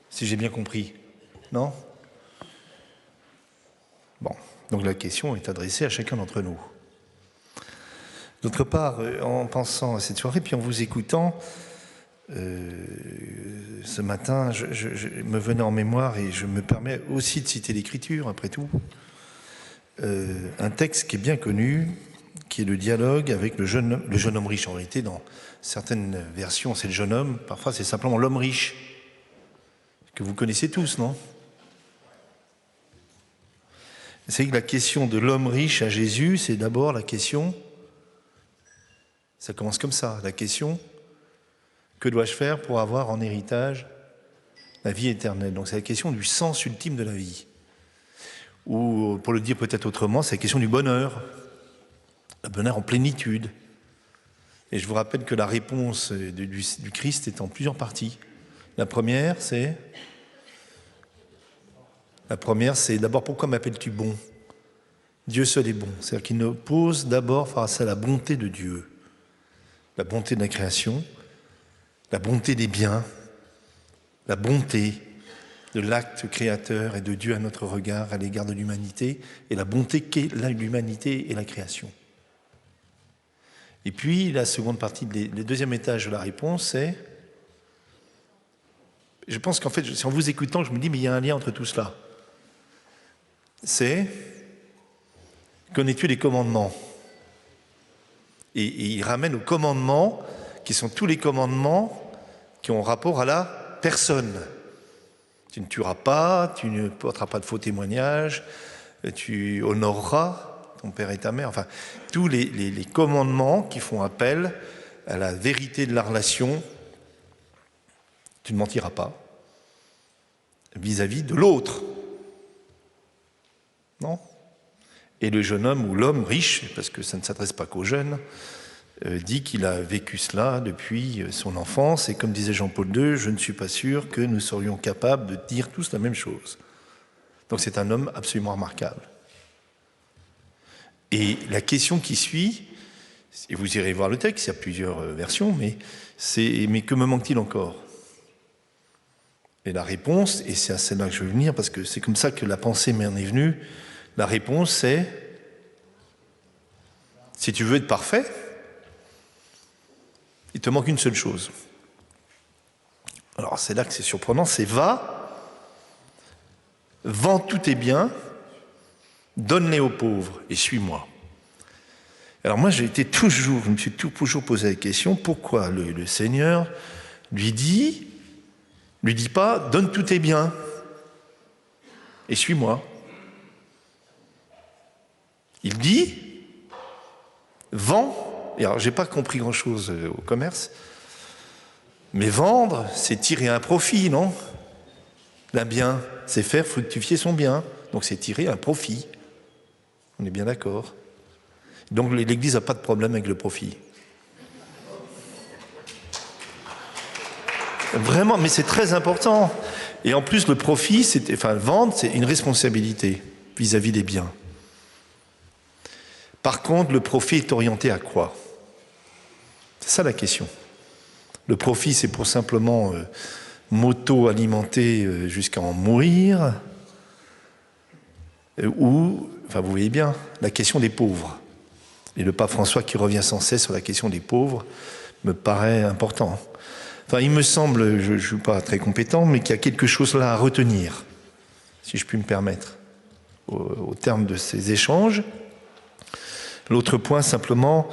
Si j'ai bien compris, non? Bon, donc la question est adressée à chacun d'entre nous. D'autre part, en pensant à cette soirée, puis en vous écoutant, ce matin, je me venais en mémoire, et je me permets aussi de citer l'Écriture, après tout, un texte qui est bien connu, qui est le dialogue avec le jeune homme riche. En réalité, dans certaines versions, c'est le jeune homme, parfois c'est simplement l'homme riche, que vous connaissez tous, non? C'est que la question de l'homme riche à Jésus, c'est d'abord la question, ça commence comme ça, la question, que dois-je faire pour avoir en héritage la vie éternelle? Donc c'est la question du sens ultime de la vie. Ou, pour le dire peut-être autrement, c'est la question du bonheur. Le bonheur en plénitude. Et je vous rappelle que la réponse du Christ est en plusieurs parties. La première, c'est d'abord, pourquoi m'appelles-tu bon? Dieu seul est bon. C'est-à-dire qu'il nous pose d'abord face à la bonté de Dieu, la bonté de la création, la bonté des biens, la bonté de l'acte créateur et de Dieu à notre regard à l'égard de l'humanité, et la bonté qu'est l'humanité et la création. Et puis, la seconde partie, le deuxième étage de la réponse, c'est... Je pense qu'en fait, en vous écoutant, je me dis, mais il y a un lien entre tout cela. C'est... Connais-tu les commandements? Et il ramène aux commandements, qui sont tous les commandements qui ont rapport à la personne. Tu ne tueras pas, tu ne porteras pas de faux témoignages, tu honoreras ton père et ta mère, enfin, tous les commandements qui font appel à la vérité de la relation. Tu ne mentiras pas vis-à-vis de l'autre. Non? Et le jeune homme ou l'homme riche, parce que ça ne s'adresse pas qu'aux jeunes, dit qu'il a vécu cela depuis son enfance, et comme disait Jean-Paul II, je ne suis pas sûr que nous serions capables de dire tous la même chose. Donc c'est un homme absolument remarquable. Et la question qui suit, et vous irez voir le texte, il y a plusieurs versions, mais que me manque-t-il encore? Et la réponse, et c'est à celle-là que je veux venir, parce que c'est comme ça que la pensée m'en est venue, la réponse c'est, si tu veux être parfait, il te manque une seule chose. Alors c'est là que c'est surprenant, c'est vends tous tes biens, donne-les aux pauvres et suis-moi. Alors moi je me suis toujours posé la question, pourquoi le Seigneur lui dit pas, donne tous tes biens et suis-moi. Il dit, vends, et alors j'ai pas compris grand-chose au commerce, mais vendre, c'est tirer un profit, non? Un bien, c'est faire fructifier son bien, donc c'est tirer un profit. On est bien d'accord. Donc l'Église n'a pas de problème avec le profit. Vraiment, mais c'est très important. Et en plus, le profit, vendre, c'est une responsabilité vis-à-vis des biens. Par contre, le profit est orienté à quoi? C'est ça la question. Le profit, c'est pour simplement m'auto-alimenter jusqu'à en mourir, ou, vous voyez bien, la question des pauvres. Et le pape François qui revient sans cesse sur la question des pauvres me paraît important. Enfin, il me semble, je ne suis pas très compétent, mais qu'il y a quelque chose là à retenir, si je puis me permettre. au terme de ces échanges. L'autre point, simplement,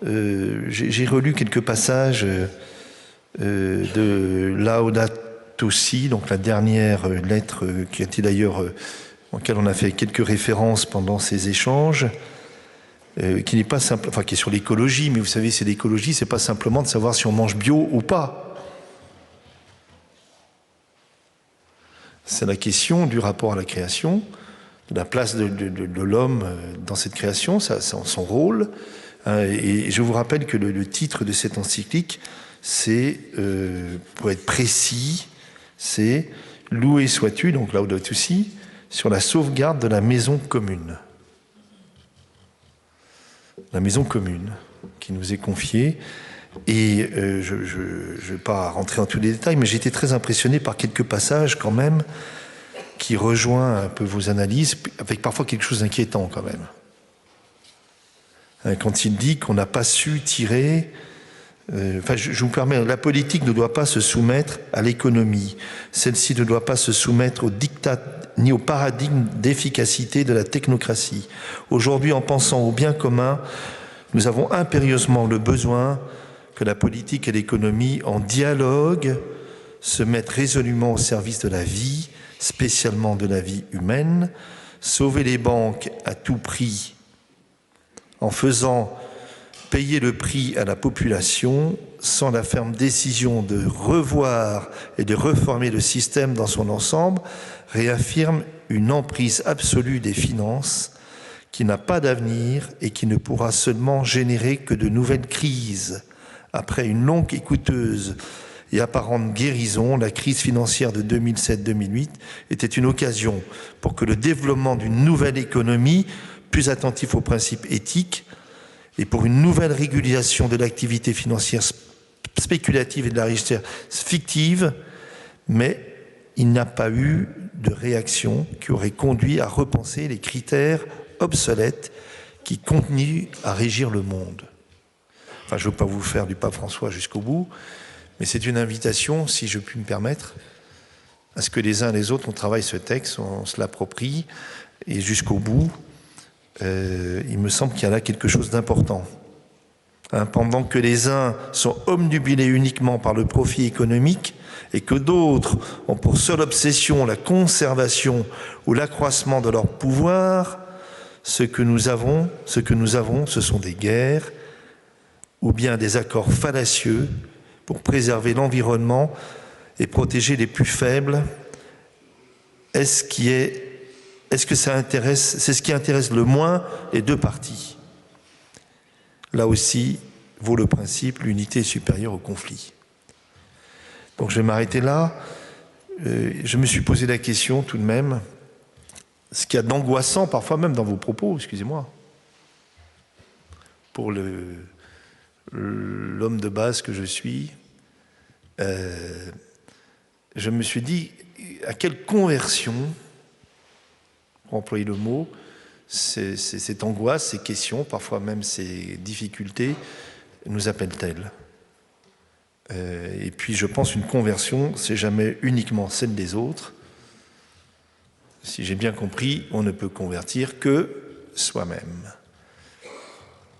j'ai relu quelques passages de Laudato Si, donc la dernière lettre qui a été d'ailleurs, en laquelle on a fait quelques références pendant ces échanges, qui n'est pas simple, enfin qui est sur l'écologie, mais vous savez, c'est l'écologie, c'est pas simplement de savoir si on mange bio ou pas. C'est la question du rapport à la création, de la place de l'homme dans cette création, son rôle. Et je vous rappelle que le titre de cette encyclique, c'est, pour être précis, c'est « Loué sois-tu », donc Laudato Si, sur la sauvegarde de la maison commune. La maison commune qui nous est confiée. Et je ne vais pas rentrer dans tous les détails, mais j'ai été très impressionné par quelques passages quand même qui rejoignent un peu vos analyses, avec parfois quelque chose d'inquiétant quand même. Quand il dit qu'on n'a pas su tirer... je vous permets, la politique ne doit pas se soumettre à l'économie. Celle-ci ne doit pas se soumettre au diktat ni au paradigme d'efficacité de la technocratie. Aujourd'hui, en pensant au bien commun, nous avons impérieusement le besoin que la politique et l'économie, en dialogue, se mettent résolument au service de la vie, spécialement de la vie humaine, sauver les banques à tout prix en faisant payer le prix à la population sans la ferme décision de revoir et de reformer le système dans son ensemble, réaffirme une emprise absolue des finances qui n'a pas d'avenir et qui ne pourra seulement générer que de nouvelles crises. Après une longue et coûteuse et apparente guérison, la crise financière de 2007-2008 était une occasion pour que le développement d'une nouvelle économie, plus attentif aux principes éthiques, et pour une nouvelle régulation de l'activité financière spéculative et de la richesse fictive, mais il n'a pas eu de réaction qui aurait conduit à repenser les critères obsolètes qui continuent à régir le monde. Enfin, je ne veux pas vous faire du pape François jusqu'au bout, mais c'est une invitation, si je puis me permettre, à ce que les uns et les autres, on travaille ce texte, on se l'approprie, et jusqu'au bout, il me semble qu'il y a là quelque chose d'important. Pendant que les uns sont obnubilés uniquement par le profit économique et que d'autres ont pour seule obsession la conservation ou l'accroissement de leur pouvoir, ce que nous avons, ce sont des guerres ou bien des accords fallacieux pour préserver l'environnement et protéger les plus faibles. Est-ce que ça intéresse, c'est ce qui intéresse le moins les deux parties. Là aussi, vaut le principe, l'unité est supérieure au conflit. Donc je vais m'arrêter là. Je me suis posé la question tout de même, ce qu'il y a d'angoissant, parfois même dans vos propos, excusez-moi, pour l'homme de base que je suis, je me suis dit, à quelle conversion, pour employer le mot, cette angoisse, ces questions, parfois même ces difficultés, nous appellent-elles ? Et puis je pense une conversion, c'est jamais uniquement celle des autres. Si j'ai bien compris, on ne peut convertir que soi-même.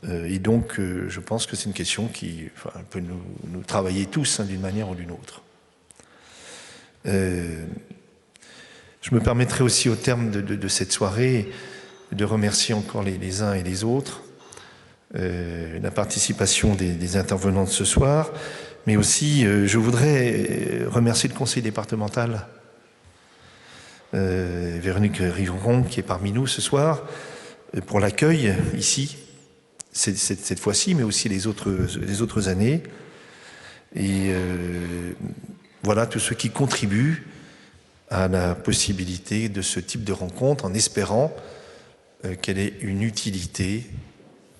Et donc je pense que c'est une question qui peut nous travailler tous d'une manière ou d'une autre. Je me permettrai aussi au terme de cette soirée de remercier encore les uns et les autres, la participation des intervenants de ce soir, mais aussi je voudrais remercier le conseil départemental, Véronique Riveron qui est parmi nous ce soir, pour l'accueil ici, cette fois-ci, mais aussi les autres années. Et voilà tous ceux qui contribuent à la possibilité de ce type de rencontre, en espérant qu'elle ait une utilité,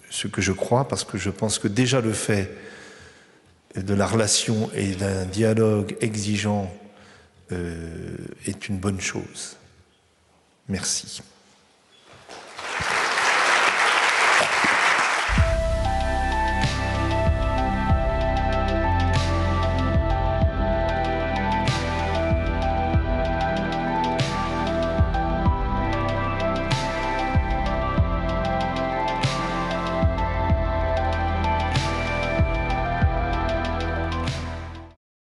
ce que je crois, parce que je pense que déjà le fait de la relation et d'un dialogue exigeant est une bonne chose. Merci.